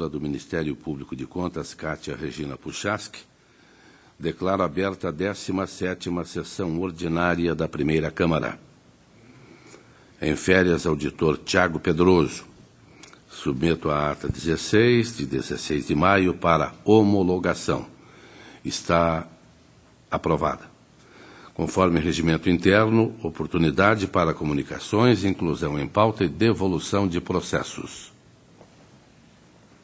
do Ministério Público de Contas, Cátia Regina Puchaski, declaro aberta a 17ª sessão ordinária da Primeira Câmara. Em férias, auditor Tiago Pedroso. Submeto a ata 16, de 16 de maio, para homologação. Está aprovada. Conforme regimento interno, oportunidade para comunicações, inclusão em pauta e devolução de processos.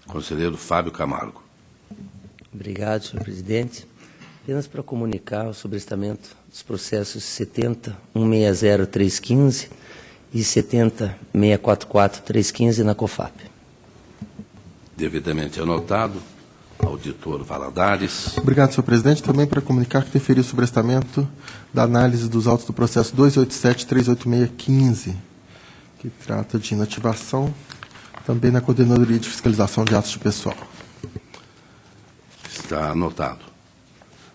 Conselheiro Fábio Camargo. Obrigado, senhor presidente. Apenas para comunicar o sobrestamento dos processos 70.160.315 e 70.644.315 na COFAP. Devidamente anotado. Auditor Valadares. Obrigado, senhor presidente. Também para comunicar que deferi o sobrestamento da análise dos autos do processo 287.386.15, que trata de inativação, também na Coordenadoria de Fiscalização de Atos de Pessoal. Está anotado.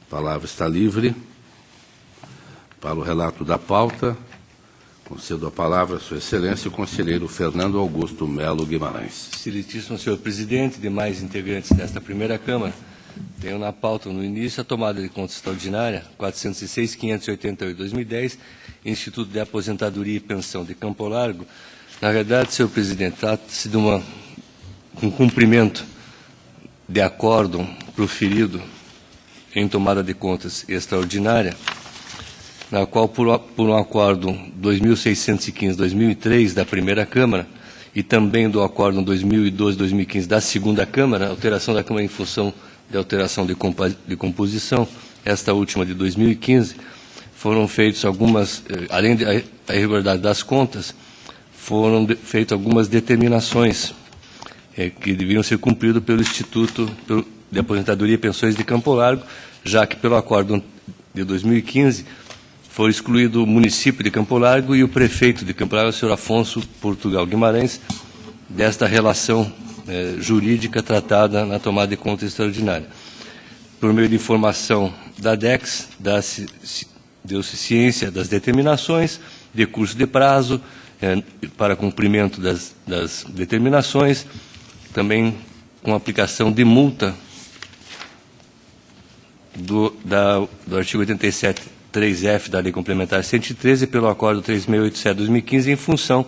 A palavra está livre. Para o relato da pauta, concedo a palavra a Sua Excelência, o conselheiro Fernando Augusto Melo Guimarães. Excelentíssimo senhor presidente e demais integrantes desta primeira Câmara, tenho na pauta, no início, a tomada de conta extraordinária 406.588/2010, Instituto de Aposentadoria e Pensão de Campo Largo. Na verdade, senhor presidente, trata-se de um cumprimento de acórdão proferido em tomada de contas extraordinária, na qual, por um acórdão 2615/2003 da Primeira Câmara e também do acórdão 2012/2015 da Segunda Câmara, alteração da Câmara em função de alteração de composição, esta última de 2015, foram feitas algumas, além da irregularidade das contas, foram feitas algumas determinações que deviam ser cumpridas pelo Instituto de Aposentadoria e Pensões de Campo Largo, já que pelo acórdão de 2015 foi excluído o município de Campo Largo e o prefeito de Campo Largo, o senhor Afonso Portugal Guimarães, desta relação jurídica tratada na tomada de conta extraordinária. Por meio de informação da DEX, deu-se ciência das determinações, decurso de prazo para cumprimento das determinações, também com aplicação de multa do artigo 87.3F da Lei Complementar 113 pelo Acordo 3687/2015 em função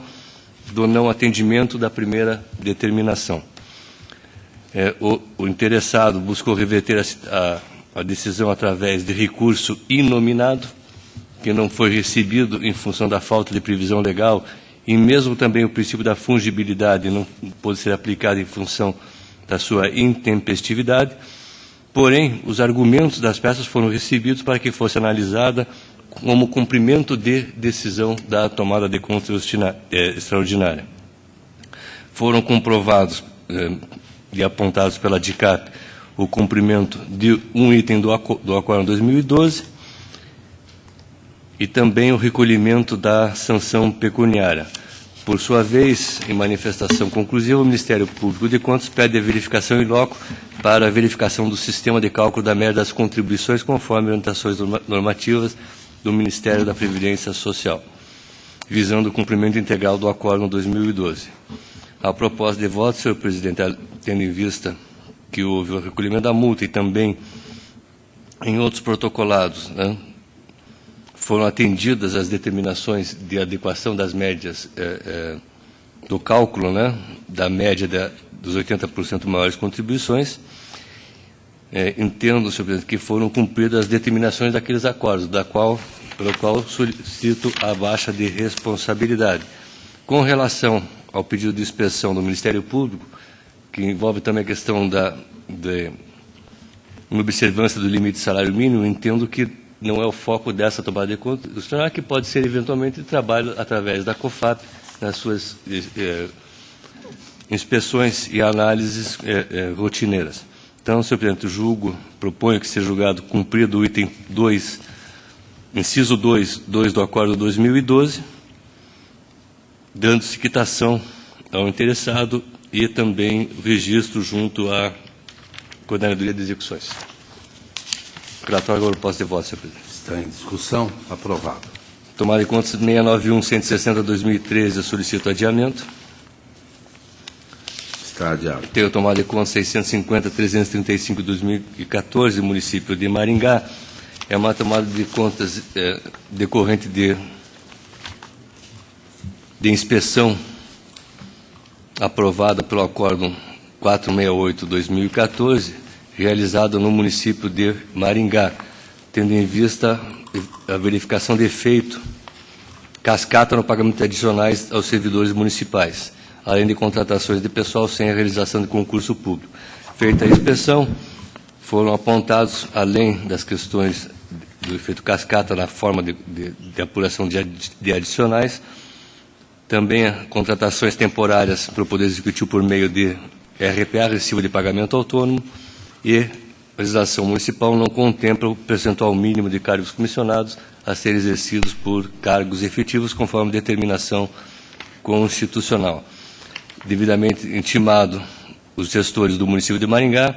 do não atendimento da primeira determinação. O interessado buscou reverter a decisão através de recurso inominado, que não foi recebido em função da falta de previsão legal, e mesmo também o princípio da fungibilidade não pôde ser aplicado em função da sua intempestividade. Porém, os argumentos das peças foram recebidos para que fosse analisada como cumprimento de decisão da tomada de conta extraordinária. Foram comprovados e apontados pela DICAP o cumprimento de um item do Acórdão 2012 e também o recolhimento da sanção pecuniária. Por sua vez, em manifestação conclusiva, o Ministério Público de Contas pede a verificação in loco para a verificação do sistema de cálculo da média das contribuições conforme orientações normativas do Ministério da Previdência Social, visando o cumprimento integral do Acórdão 2012. A proposta de voto, senhor presidente, tendo em vista que houve o recolhimento da multa e também em outros protocolados, foram atendidas as determinações de adequação das médias do cálculo, da média dos 80% maiores contribuições, entendo, senhor presidente, que foram cumpridas as determinações daqueles acordos, pelo qual solicito a baixa de responsabilidade. Com relação ao pedido de inspeção do Ministério Público, que envolve também a questão da inobservância do limite de salário mínimo, entendo que não é o foco dessa tomada de conta, que pode ser eventualmente trabalho através da COFAP nas suas inspeções e análises rotineiras. Então, senhor presidente, proponho que seja julgado cumprido o item 2, inciso 2 do Acórdão 2012, dando-se quitação ao interessado e também registro junto à Coordenadoria de Execuções. Relatório agora posso de voto, senhor presidente. Está em discussão. Aprovado. Tomada de conta 691/160/2013, eu solicito adiamento. Está Está adiado. Tenho tomado de conta 650.335 de 2014, município de Maringá. É uma tomada de contas decorrente de inspeção aprovada pelo Acórdão 468/2014, realizada no município de Maringá, tendo em vista a verificação de efeito cascata no pagamento de adicionais aos servidores municipais, além de contratações de pessoal sem a realização de concurso público. Feita a inspeção, foram apontados, além das questões do efeito cascata na forma de apuração de adicionais, também contratações temporárias para o Poder Executivo por meio de RPA, Recibo de Pagamento Autônomo, e a legislação municipal não contempla o percentual mínimo de cargos comissionados a serem exercidos por cargos efetivos, conforme determinação constitucional. Devidamente intimado, os gestores do município de Maringá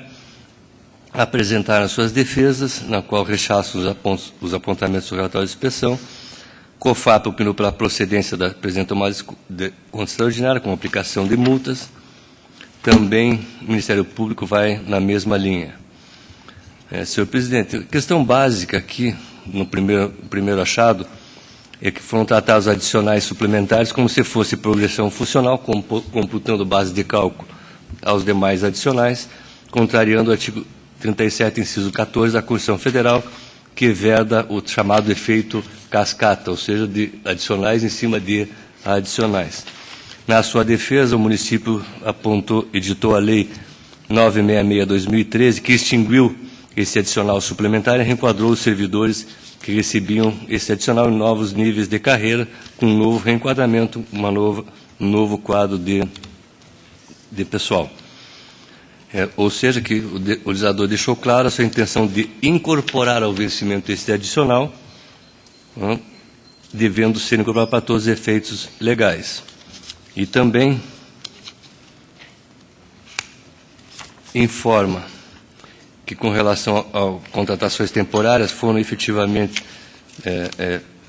apresentaram suas defesas, na qual rechaçam os apontamentos do relatório de inspeção. COFAP opinou pela procedência da presente tomada de conta extraordinária, com aplicação de multas. Também o Ministério Público vai na mesma linha. Senhor presidente, a questão básica aqui, no primeiro achado, é que foram tratados adicionais suplementares como se fosse progressão funcional, computando base de cálculo aos demais adicionais, contrariando o artigo 37, inciso 14 da Constituição Federal, que veda o chamado efeito cascata, ou seja, de adicionais em cima de adicionais. Na sua defesa, o município editou a Lei 966/2013, que extinguiu esse adicional suplementar e reenquadrou os servidores que recebiam esse adicional em novos níveis de carreira, com um novo reenquadramento, um novo quadro de pessoal. Ou seja, que o legislador deixou claro a sua intenção de incorporar ao vencimento esse adicional, devendo ser incorporado para todos os efeitos legais. E também informa que, com relação a contratações temporárias, foram efetivamente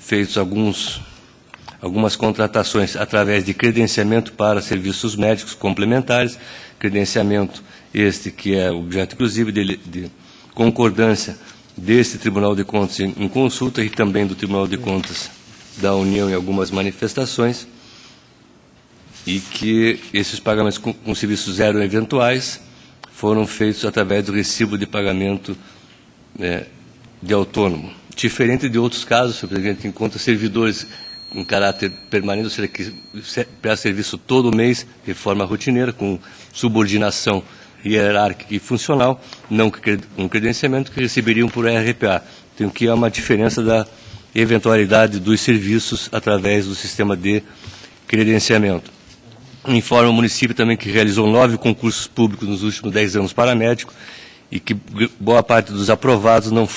feitos algumas contratações através de credenciamento para serviços médicos complementares, credenciamento este que é objeto, inclusive, de concordância desse Tribunal de Contas em consulta e também do Tribunal de Contas da União em algumas manifestações, e que esses pagamentos com serviços zero eventuais foram feitos através do recibo de pagamento de autônomo. Diferente de outros casos, senhor presidente, que encontra servidores em caráter permanente, ou seja, que presta serviço todo mês, de forma rotineira, com subordinação hierárquica e funcional, não com credenciamento, que receberiam por RPA. Então, que há uma diferença da eventualidade dos serviços através do sistema de credenciamento. Informa o município também que realizou 9 concursos públicos nos últimos 10 anos para médico e que boa parte dos aprovados não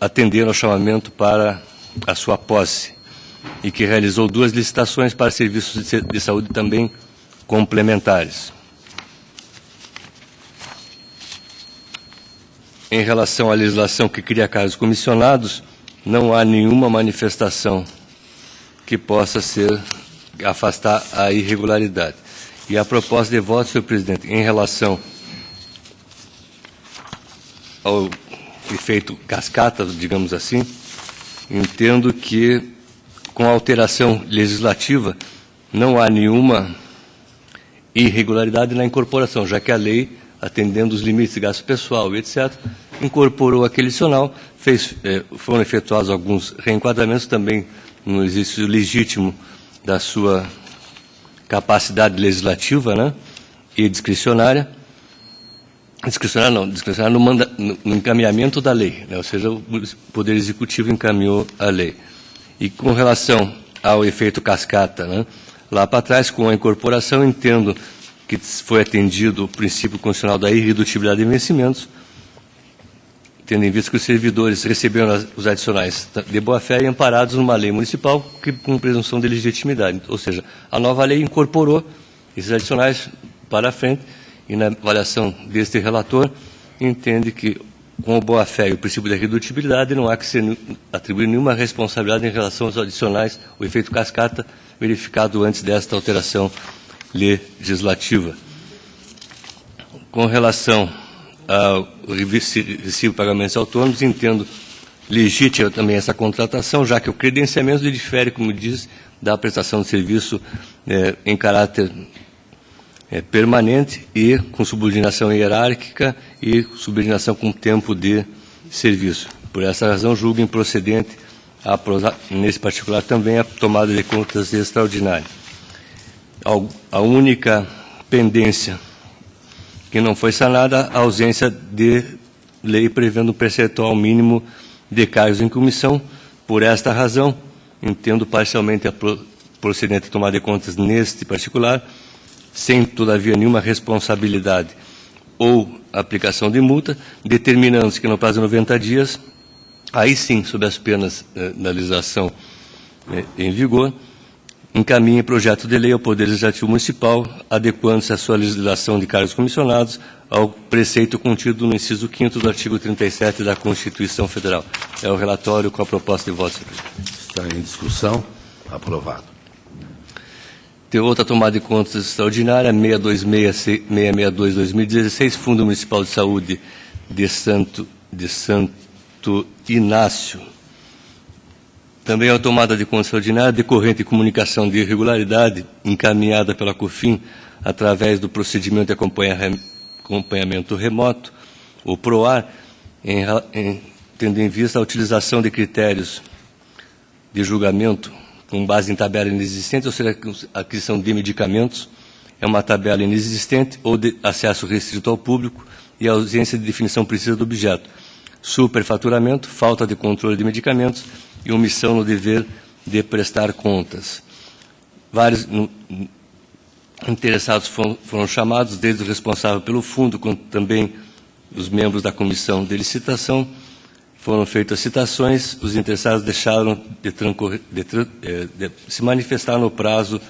atenderam ao chamamento para a sua posse, e que realizou 2 licitações para serviços de saúde também complementares. Em relação à legislação que cria cargos comissionados, não há nenhuma manifestação que possa afastar a irregularidade. E a proposta de voto, senhor presidente, em relação ao efeito cascata, digamos assim, entendo que, com a alteração legislativa, não há nenhuma irregularidade na incorporação, já que a lei, atendendo os limites de gasto pessoal e etc., incorporou aquele adicional, foram efetuados alguns reenquadramentos, também no exercício legítimo da sua capacidade legislativa, e discricionária. Discricionária no encaminhamento da lei, ou seja, o Poder Executivo encaminhou a lei. E com relação ao efeito cascata, lá para trás, com a incorporação, entendo que foi atendido o princípio constitucional da irredutibilidade de vencimentos, tendo em vista que os servidores receberam os adicionais de boa-fé e amparados numa lei municipal com presunção de legitimidade. Ou seja, a nova lei incorporou esses adicionais para a frente, e na avaliação deste relator, entende que, com a boa-fé e o princípio da irredutibilidade, não há que ser atribuir nenhuma responsabilidade em relação aos adicionais, o efeito cascata verificado antes desta alteração legislativa. Com relação ao recibo de pagamentos autônomos, entendo legítima também essa contratação, já que o credenciamento difere, como diz, da prestação de serviço em caráter permanente e com subordinação hierárquica e subordinação com tempo de serviço. Por essa razão, julgo improcedente, nesse particular, também a tomada de contas extraordinária. A única pendência que não foi sanada, a ausência de lei prevendo um percentual mínimo de cargos em comissão. Por esta razão, entendo parcialmente a procedente tomada de contas neste particular, sem, todavia, nenhuma responsabilidade ou aplicação de multa, determinando-se que no prazo de 90 dias, aí sim, sob as penas da legislação em vigor, encaminhe projeto de lei ao Poder Legislativo Municipal, adequando-se a sua legislação de cargos comissionados ao preceito contido no inciso 5º do artigo 37 da Constituição Federal. É o relatório com a proposta de voto, senhor presidente. Está em discussão. Aprovado. Tem outra tomada de contas extraordinária, 662/2016, Fundo Municipal de Saúde de Santo Inácio. Também a tomada de contas extraordinária decorrente de comunicação de irregularidade encaminhada pela COFIN através do procedimento de acompanhamento remoto, o PROAR, tendo em vista a utilização de critérios de julgamento com base em tabela inexistente, ou seja, a aquisição de medicamentos é uma tabela inexistente ou de acesso restrito ao público e a ausência de definição precisa do objeto. Superfaturamento, falta de controle de medicamentos e omissão no dever de prestar contas. Vários interessados foram chamados, desde o responsável pelo fundo, quanto também os membros da comissão de licitação. Foram feitas citações, os interessados deixaram de se manifestar no prazo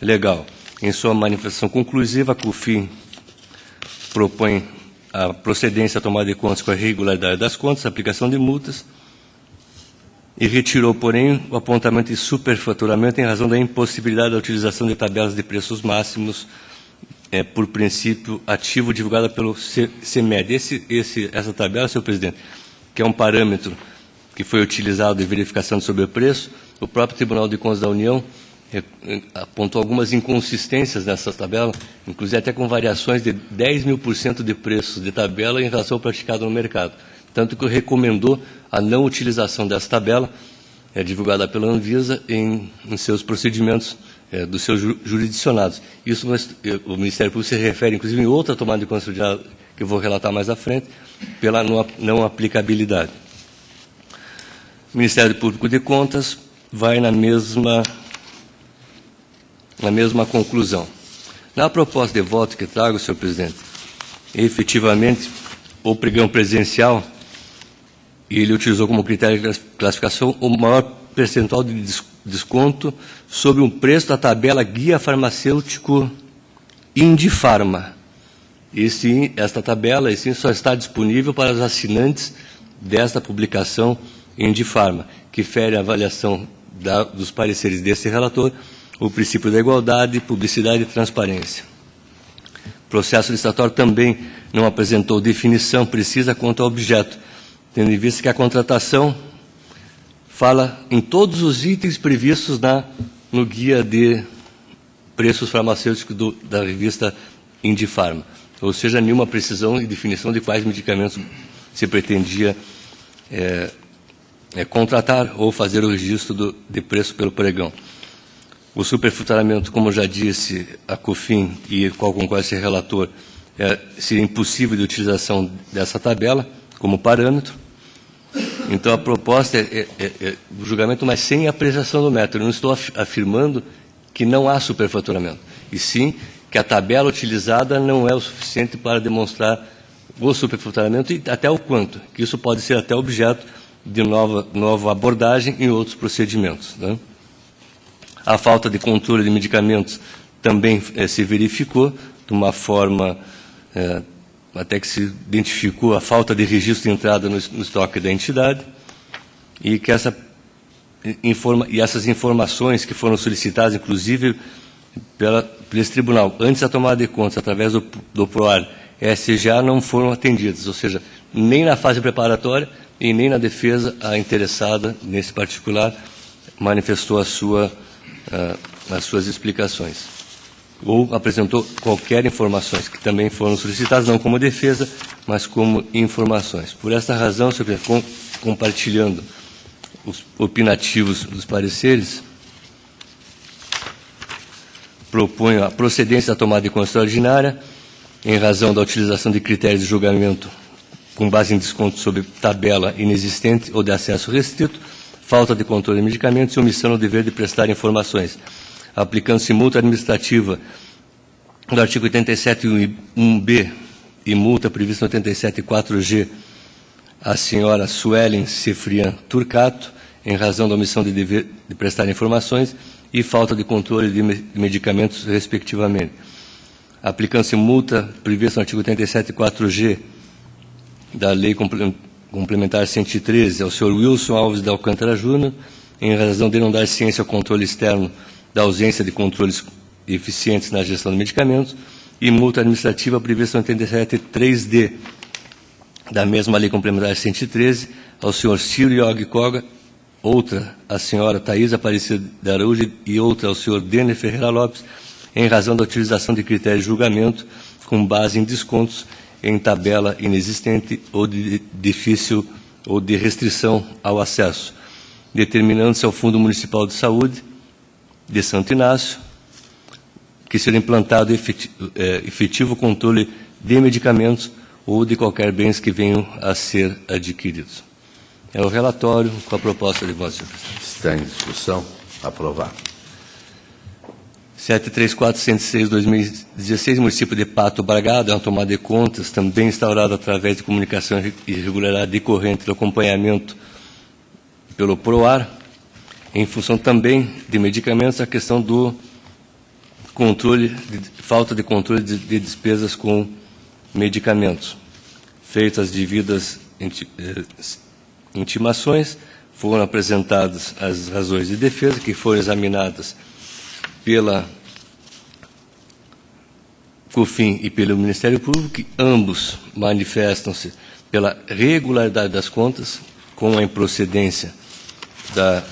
legal. Em sua manifestação conclusiva, a COFIN propõe a procedência à tomada de contas com a regularidade das contas, a aplicação de multas, e retirou, porém, o apontamento de superfaturamento em razão da impossibilidade da utilização de tabelas de preços máximos por princípio ativo divulgada pelo CEMED. Essa tabela, senhor presidente, que é um parâmetro que foi utilizado de verificação de sobrepreço, o próprio Tribunal de Contas da União apontou algumas inconsistências nessa tabela, inclusive até com variações de 10.000% de preços de tabela em relação ao praticado no mercado. Tanto que recomendou a não utilização dessa tabela, divulgada pela Anvisa, em seus procedimentos dos seus jurisdicionados. Isso o Ministério Público se refere, inclusive, em outra tomada de contas que eu vou relatar mais à frente, pela não aplicabilidade. O Ministério Público de Contas vai na mesma conclusão. Na proposta de voto que trago, senhor presidente, efetivamente, o pregão presencial, ele utilizou como critério de classificação o maior percentual de desconto sobre um preço da tabela Guia Farmacêutico Indifarma. Esta tabela só está disponível para os assinantes desta publicação Indifarma, que fere a avaliação dos pareceres deste relator, o princípio da igualdade, publicidade e transparência. O processo licitatório também não apresentou definição precisa quanto ao objeto, tendo em vista que a contratação fala em todos os itens previstos no guia de preços farmacêuticos da revista Indifarma, ou seja, nenhuma precisão e definição de quais medicamentos se pretendia contratar ou fazer o registro de preço pelo pregão. O superfaturamento, como já disse a COFIN e qual concorre esse relator, seria impossível de utilização dessa tabela como parâmetro. Então, a proposta é o julgamento, mas sem apreciação do método. Eu não estou afirmando que não há superfaturamento, e sim que a tabela utilizada não é o suficiente para demonstrar o superfaturamento e até o quanto, que isso pode ser até objeto de nova abordagem em outros procedimentos, né? A falta de controle de medicamentos também se verificou de uma forma até que se identificou a falta de registro de entrada no estoque da entidade e que essas informações que foram solicitadas, inclusive por esse tribunal, antes da tomada de contas, através do PROAR SGA, não foram atendidas, ou seja, nem na fase preparatória e nem na defesa, a interessada, nesse particular, manifestou as suas explicações, ou apresentou qualquer informações, que também foram solicitadas, não como defesa, mas como informações. Por essa razão, senhor presidente, compartilhando os opinativos dos pareceres, proponho a procedência da tomada de conta extraordinária, em razão da utilização de critérios de julgamento com base em desconto sobre tabela inexistente ou de acesso restrito, falta de controle de medicamentos e omissão no dever de prestar informações, aplicando-se multa administrativa do artigo 87.1b e multa prevista no 87.4g a senhora Suelen Cefrian Turcato, em razão da omissão de dever de prestar informações e falta de controle de medicamentos, respectivamente. Aplicando-se multa prevista no artigo 87.4g da Lei Complementar 113 ao senhor Wilson Alves de Alcântara Júnior, em razão de não dar ciência ao controle externo da ausência de controles eficientes na gestão de medicamentos, e multa administrativa prevista no 87.3d da mesma Lei Complementar 113 ao senhor Ciro Yogi Koga, outra a senhora Thais Aparecida de Araújo e outra ao senhor Denner Ferreira Lopes, em razão da utilização de critérios de julgamento com base em descontos em tabela inexistente ou de difícil ou de restrição ao acesso, determinando-se ao Fundo Municipal de Saúde de Santo Inácio que seja implantado efetivo controle de medicamentos ou de qualquer bens que venham a ser adquiridos. É o relatório com a proposta de voto, senhor presidente. Está em discussão. Aprovado. 734-106/2016, município de Pato Bragado, é uma tomada de contas também instaurada através de comunicação irregular decorrente do acompanhamento pelo PROAR, em função também de medicamentos, a questão do controle, falta de controle de despesas com medicamentos. Feitas as devidas intimações, foram apresentadas as razões de defesa, que foram examinadas pela COFIN e pelo Ministério Público, que ambos manifestam-se pela regularidade das contas, com a improcedência da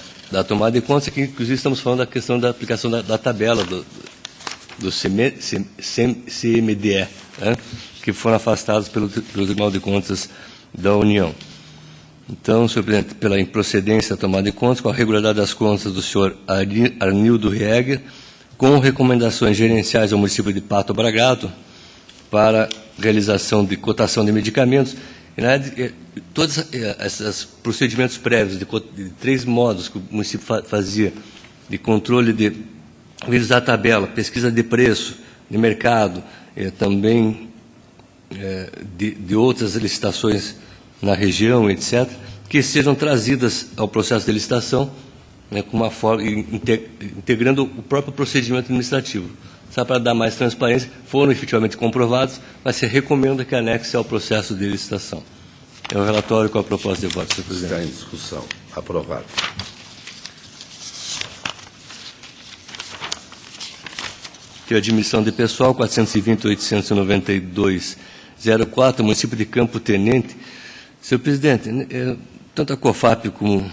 tomada de contas, que inclusive estamos falando da questão da aplicação da tabela do CMDE, né, que foram afastados pelo Tribunal de Contas da União. Então, senhor presidente, pela improcedência da tomada de contas, com a regularidade das contas do senhor Arnildo Rieger, com recomendações gerenciais ao município de Pato Bragado para realização de cotação de medicamentos, e, na verdade, todos esses procedimentos prévios de 3 modos que o município fazia, de controle de revisar a tabela, pesquisa de preço, de mercado, também de outras licitações na região, etc., que sejam trazidas ao processo de licitação, né, com uma forma, integrando o próprio procedimento administrativo. Só para dar mais transparência, foram efetivamente comprovados, mas se recomenda que anexe ao processo de licitação. É o relatório com a proposta de voto, senhor presidente. Está em discussão. Aprovado. Que a admissão de pessoal 420.892.04, município de Campo Tenente. Senhor presidente, tanto a COFAP como o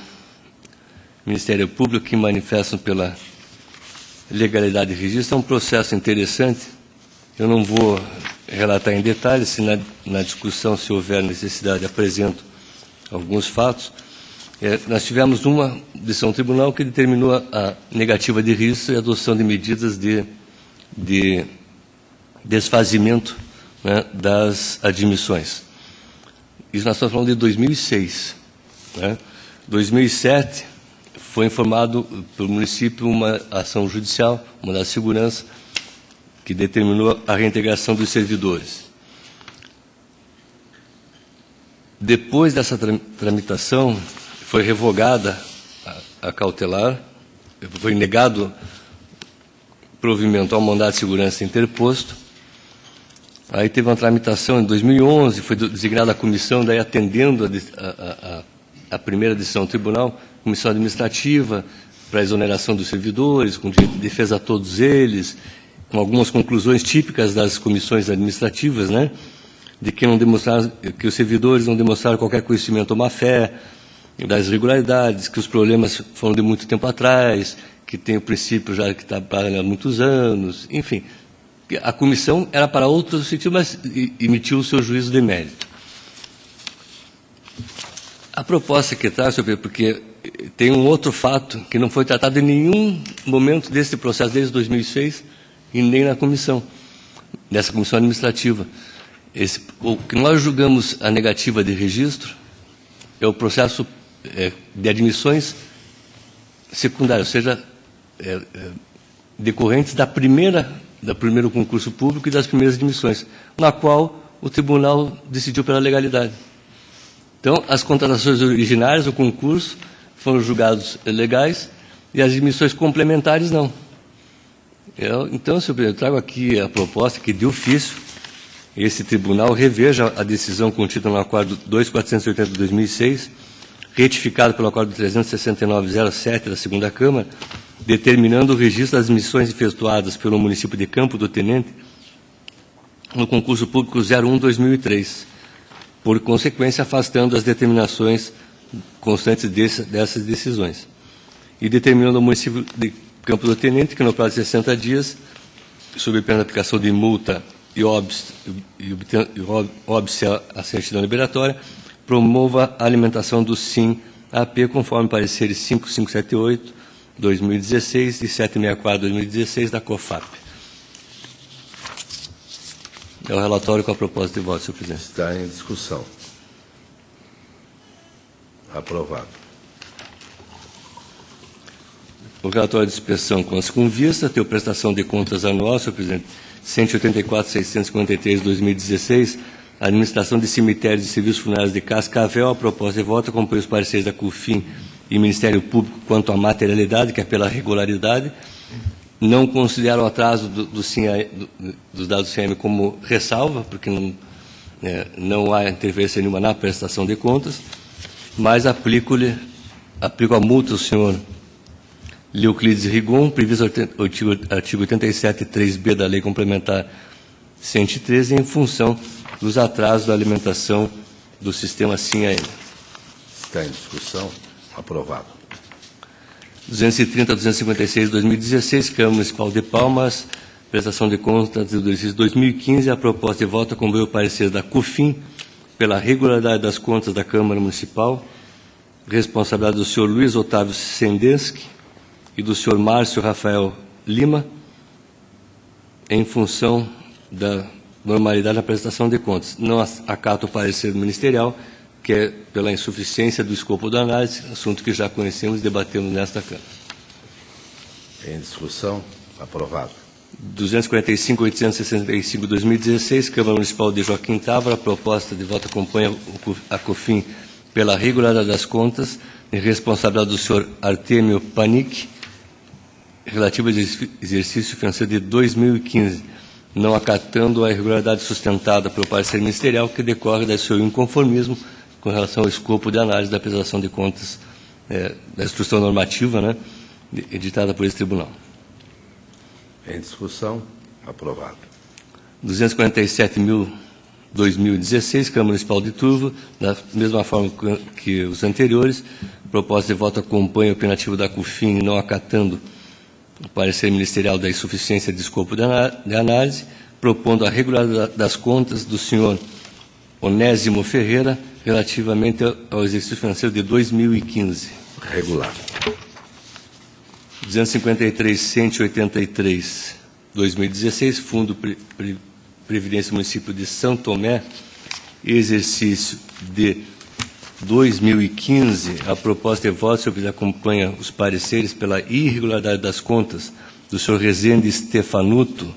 Ministério Público, que manifestam pela legalidade de registro, é um processo interessante. Eu não vou relatar em detalhes, se na discussão, se houver necessidade, apresento alguns fatos. Nós tivemos uma decisão do tribunal que determinou a negativa de registro e a adoção de medidas de desfazimento, né, das admissões. Isso nós estamos falando de 2006. Né? 2007 foi informado pelo município uma ação judicial, uma da segurança, que determinou a reintegração dos servidores. Depois dessa tramitação, foi revogada a cautelar, foi negado provimento ao mandado de segurança interposto. Aí teve uma tramitação em 2011, foi designada a comissão, daí atendendo a primeira decisão do tribunal, comissão administrativa, para a exoneração dos servidores, com direito de defesa a todos eles, com algumas conclusões típicas das comissões administrativas, né, de que os servidores não demonstraram qualquer conhecimento ou má-fé, das irregularidades, que os problemas foram de muito tempo atrás, que tem o princípio já que está há muitos anos, enfim. A comissão era para outro sentido, mas emitiu o seu juízo de mérito. A proposta que traz, porque tem um outro fato que não foi tratado em nenhum momento desse processo, desde 2006, e nem na comissão, nessa comissão administrativa. O que nós julgamos a negativa de registro é o processo de admissões secundárias, ou seja, decorrentes do primeiro concurso público e das primeiras admissões, na qual o tribunal decidiu pela legalidade. Então, as contratações originárias, o concurso, foram julgados legais e as admissões complementares não. Então, senhor presidente, eu trago aqui a proposta que, de ofício, esse tribunal reveja a decisão contida no Acordo 2480 de 2006, retificado pelo Acordo 36907 da segunda Câmara, determinando o registro das admissões efetuadas pelo município de Campo do Tenente no concurso público 01/2003, por consequência afastando as determinações constantes dessas decisões, e determinando ao município de Campo do Tenente que, no prazo de 60 dias, sob pena de aplicação de multa e óbice a certidão liberatória, promova a alimentação do SIM-AP, conforme pareceres 5578, 2016 e 764, 2016, da COFAP. É o relatório com a proposta de voto, senhor presidente. Está em discussão. Aprovado. O relatório de inspeção consta com vista, tem prestação de contas anual, senhor presidente, 184.653, 2016, administração de cemitérios e serviços funerários de Cascavel. A proposta de voto acompanha os pareceres da CUFIM e Ministério Público quanto à materialidade, que é pela regularidade. Não considero o atraso dos dados do CIEM como ressalva, porque não há interferência nenhuma na prestação de contas, mas aplico a multa ao senhor Leoclides Rigon, previsto artigo 87, 3b da Lei Complementar 113, em função dos atrasos da alimentação do sistema SIM-AM. Está em discussão. Aprovado. 230 a 256, 2016, Câmara Municipal de Palmas, prestação de contas do exercício 2015, a proposta de voto acompanha o parecer da CUFIM pela regularidade das contas da Câmara Municipal, responsabilidade do senhor Luiz Otávio Sendensky e do senhor Márcio Rafael Lima, em função da normalidade na prestação de contas. Não acato o parecer ministerial, que é pela insuficiência do escopo da análise, assunto que já conhecemos e debatemos nesta Câmara. Em discussão. Aprovado. 245.865, 2016, Câmara Municipal de Joaquim Távora, a proposta de voto acompanha a COFIM pela regularidade das contas, em responsabilidade do senhor Artêmio Panic, relativo ao exercício financeiro de 2015, não acatando a irregularidade sustentada pelo parecer ministerial, que decorre do seu inconformismo com relação ao escopo de análise da prestação de contas da instrução normativa, né, editada por esse tribunal. Em discussão. Aprovado. 247.000/2016, Câmara Municipal de Turvo, da mesma forma que os anteriores, proposta de voto acompanha o opinativo da CUFIM, não acatando o parecer ministerial da insuficiência de escopo de análise, propondo a regularidade das contas do senhor Onésimo Ferreira, relativamente ao exercício financeiro de 2015. Regular. 253.183, 2016, Fundo Previdência Município de São Tomé, exercício de 2015. A proposta de voto, senhor presidente, acompanha os pareceres pela irregularidade das contas do senhor Rezende Stefanuto,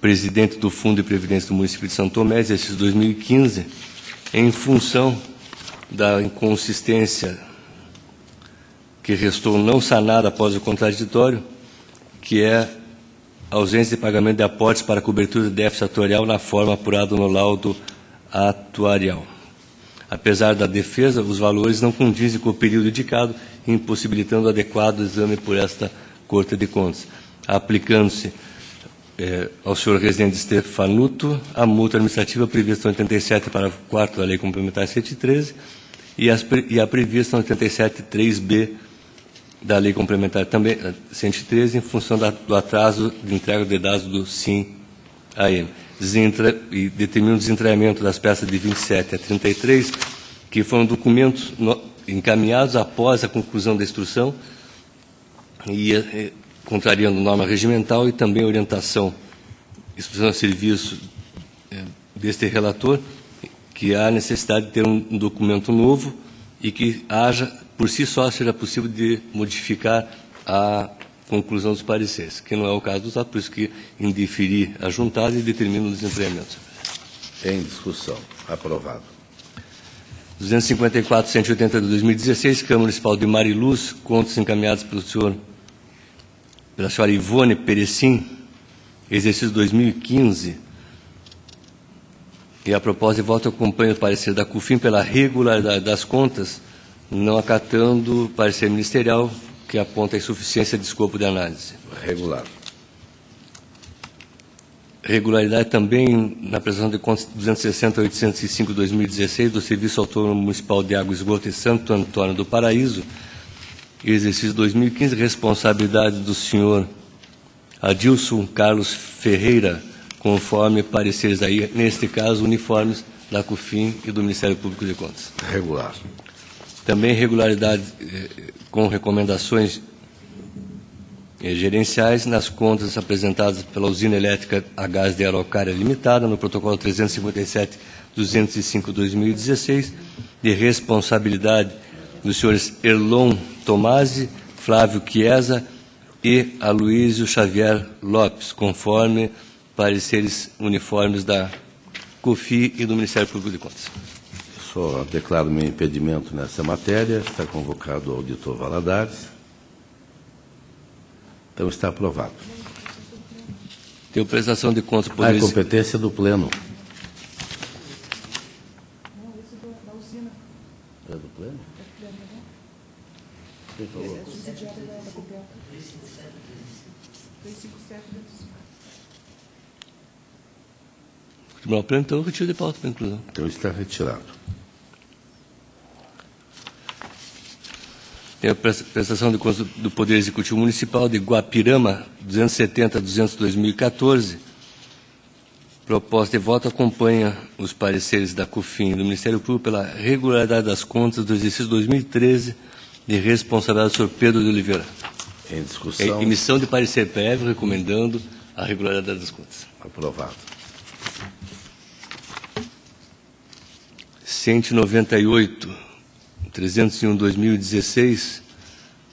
presidente do Fundo de Previdência do município de São Tomé, exercício 2015, em função da inconsistência que restou não sanada após o contraditório, que é a ausência de pagamento de aportes para cobertura de déficit atuarial na forma apurada no laudo atuarial. Apesar da defesa, os valores não condizem com o período indicado impossibilitando o adequado exame por esta Corte de Contas, aplicando-se ao senhor Rezende Stefanuto a multa administrativa prevista no 87, parágrafo 4º da Lei Complementar 113 e a prevista no 87.3b da Lei Complementar também 113, em função do atraso de entrega de dados do SIM-AM. E determina o desentranhamento das peças de 27 a 33, que foram documentos encaminhados após a conclusão da instrução e contrariando norma regimental e também orientação, instrução de serviço deste relator, que há necessidade de ter um documento novo e que haja, por si só, seja possível de modificar a conclusão dos pareceres, que não é o caso dos atos, por isso que indeferir a juntada e determina o desentranhamento. Em discussão. Aprovado. 254.180 de 2016, Câmara Municipal de Mariluz, contos encaminhados pela senhora Ivone Perecim, exercício 2015. E a proposta de voto acompanha o parecer da CUFIM pela regularidade das contas, não acatando o parecer ministerial, que aponta a insuficiência de escopo de análise. Regular. Regularidade também na prestação de contas 260.805 de 2016 do Serviço Autônomo Municipal de Água e Esgoto em Santo Antônio do Paraíso, exercício 2015, responsabilidade do senhor Adilson Carlos Ferreira, conforme pareceres aí, neste caso, uniformes da CUFIM e do Ministério Público de Contas. Regular. Também regularidade com recomendações gerenciais nas contas apresentadas pela usina elétrica a gás de Araucária Limitada, no protocolo 357.205/2016, de responsabilidade dos senhores Erlon Tomasi, Flávio Chiesa e Aloísio Xavier Lopes, conforme pareceres uniformes da CUFI e do Ministério Público de Contas. Só declaro meu impedimento nessa matéria. Está convocado o auditor Valadares. Então está aprovado. Tem prestação de contas por A competência do Pleno. É do Pleno? Quem falou? O Tribunal Pleno, então, retiro de pauta para inclusão. Então está retirado. Tem a prestação de contas do Poder Executivo Municipal de Guapirama, 270/2014. Proposta de voto acompanha os pareceres da CUFIM e do Ministério Público pela regularidade das contas do exercício 2013, de responsabilidade do senhor Pedro de Oliveira. Em discussão. Emissão de parecer prévio recomendando a regularidade das contas. Aprovado. 198/301/2016,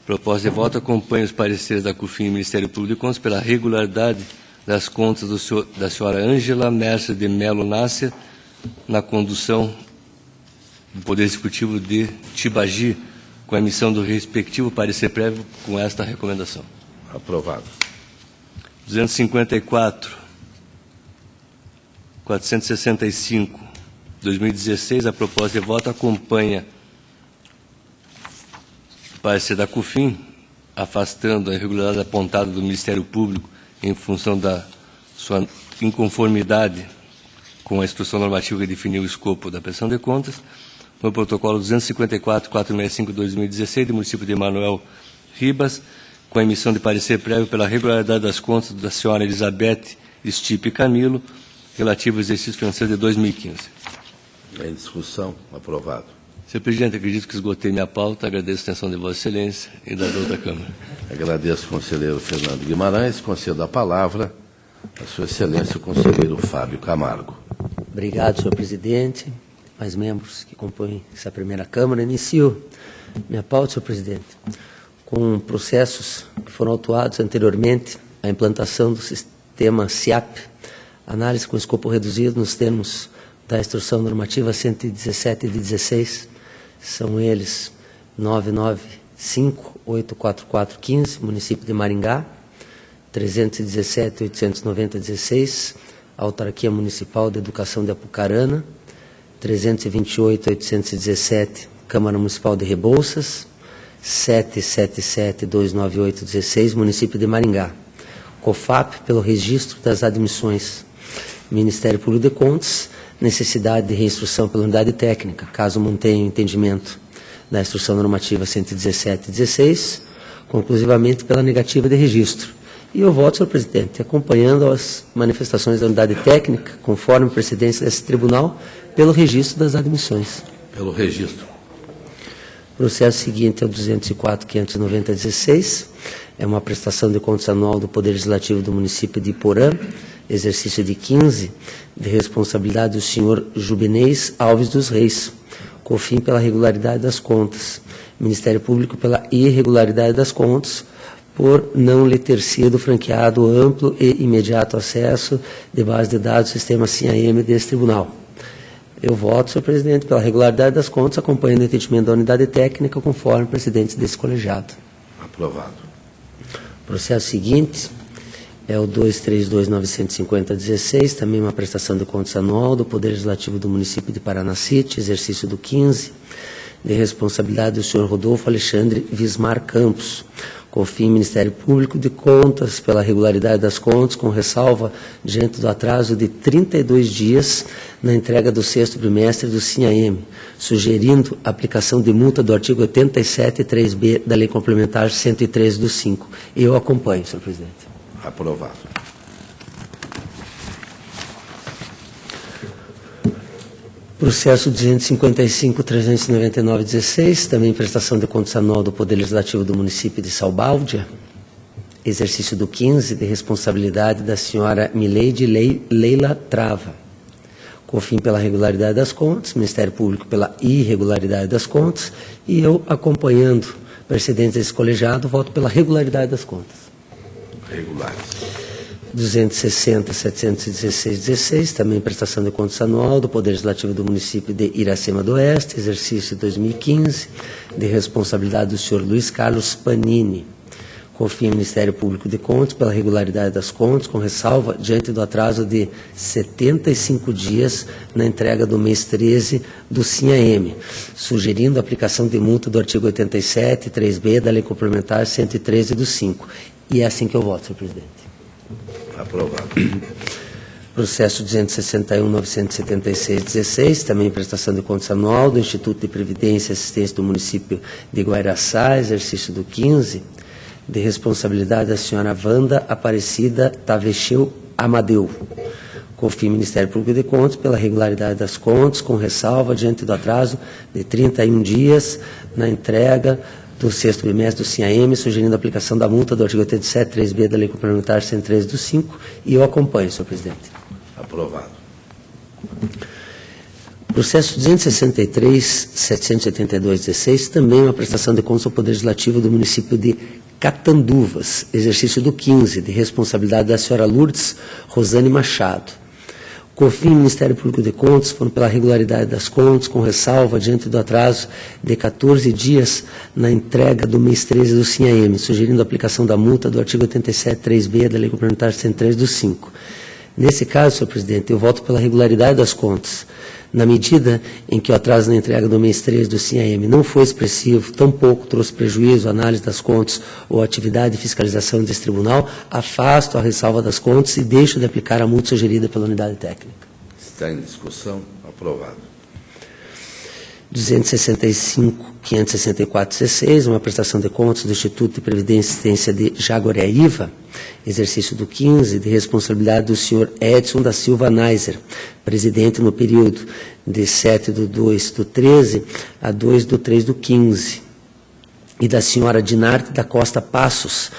proposta de voto acompanha os pareceres da CUFIM e Ministério Público de Contas pela regularidade das contas da senhora Ângela Mercer de Melo Nácer, na condução do Poder Executivo de Tibagi, com a emissão do respectivo parecer prévio com esta recomendação. Aprovado. 254.465, 2016, a proposta de voto acompanha o parecer da CUFIM, afastando a irregularidade apontada do Ministério Público em função da sua inconformidade com a instrução normativa que definiu o escopo da prestação de contas, no protocolo 254.465/2016 do município de Emanuel Ribas, com a emissão de parecer prévio pela regularidade das contas da senhora Elizabeth Stipe Camilo, relativo ao exercício financeiro de 2015. Em discussão. Aprovado. Senhor Presidente, acredito que esgotei minha pauta. Agradeço a atenção de Vossa Excelência e da outra Câmara. Agradeço ao conselheiro Fernando Guimarães. Concedo a palavra à Sua Excelência, o conselheiro Fábio Camargo. Obrigado, senhor presidente, mais membros que compõem essa primeira Câmara. Inicio minha pauta, senhor presidente, com processos que foram autuados anteriormente à implantação do sistema SIAP, análise com escopo reduzido nos termos da Instrução Normativa 117 de 16, são eles 995-84415, município de Maringá, 317-890-16, Autarquia Municipal de Educação de Apucarana, 328-817, Câmara Municipal de Rebouças, 777-298-16, município de Maringá. COFAP, pelo registro das admissões. Ministério Público de Contas, necessidade de reinstrução pela unidade técnica, caso mantenha o entendimento da instrução normativa 117/16, conclusivamente pela negativa de registro. E eu voto, senhor presidente, acompanhando as manifestações da unidade técnica, conforme precedência desse tribunal, pelo registro das admissões. Pelo registro. O processo seguinte é o 204.590/16, é uma prestação de contas anual do Poder Legislativo do município de Iporã, exercício de 15, de responsabilidade do senhor Jubenês Alves dos Reis, COFIN pela regularidade das contas, Ministério Público pela irregularidade das contas, por não lhe ter sido franqueado amplo e imediato acesso de base de dados do sistema SIM-AM desse tribunal. Eu voto, senhor presidente, pela regularidade das contas, acompanhando o entendimento da unidade técnica, conforme presidente desse colegiado. Aprovado. O processo seguinte é o 232.950/16, também uma prestação de contas anual do Poder Legislativo do município de Paranacite, exercício do 15, de responsabilidade do senhor Rodolfo Alexandre Vismar Campos, COFIN Ministério Público de Contas pela regularidade das contas, com ressalva diante do atraso de 32 dias na entrega do 6º bimestre do SIM-AM, sugerindo a aplicação de multa do artigo 87.3b da Lei Complementar 113/5. Eu acompanho, senhor presidente. Aprovado. Processo 255.399/16, também prestação de contas anual do Poder Legislativo do município de Salbáldia, exercício do 15, de responsabilidade da senhora Mileide Leila Trava, COFIN pela regularidade das contas, Ministério Público pela irregularidade das contas, e eu, acompanhando precedentes desse colegiado, voto pela regularidade das contas. Regulares. 260.716/16, também prestação de contas anual do Poder Legislativo do município de Iracema do Oeste, exercício 2015, de responsabilidade do senhor Luiz Carlos Panini, COFIN Ministério Público de Contas pela regularidade das contas, com ressalva diante do atraso de 75 dias na entrega do mês 13 do SIM-AM, sugerindo a aplicação de multa do artigo 87.3b da Lei Complementar 113/5. E é assim que eu voto, senhor presidente. Aprovado. Processo 261.976/16, também prestação de contas anual do Instituto de Previdência e Assistência do município de Guairaçá, exercício do 15, de responsabilidade da senhora Wanda Aparecida Tavecheu Amadeu, COFIN Ministério Público de Contas pela regularidade das contas, com ressalva diante do atraso de 31 dias na entrega do 6º bimestre do SIM-AM, sugerindo a aplicação da multa do artigo 87.3b da Lei Complementar 113/5, e eu acompanho, senhor presidente. Aprovado. Processo 263.782/16, também uma prestação de contas ao Poder Legislativo do município de Catanduvas, exercício do 15, de responsabilidade da senhora Lourdes Rosane Machado. COFIN e Ministério Público de Contas foram pela regularidade das contas, com ressalva diante do atraso de 14 dias na entrega do mês 13 do SIM-AM, sugerindo a aplicação da multa do artigo 87.3b da Lei Complementar 113/5. Nesse caso, senhor presidente, eu voto pela regularidade das contas, na medida em que o atraso na entrega do mês 13 do SIM-AM não foi expressivo, tampouco trouxe prejuízo à análise das contas ou à atividade de fiscalização desse tribunal, afasto a ressalva das contas e deixo de aplicar a multa sugerida pela unidade técnica. Está em discussão. Aprovado. 265.564/16, uma prestação de contas do Instituto de Previdência e Assistência de Jaguariaíva, exercício do 15, de responsabilidade do senhor Edson da Silva Neiser, presidente no período de 7/2/13 a 2/3/15, e da senhora Dinarte da Costa Passos,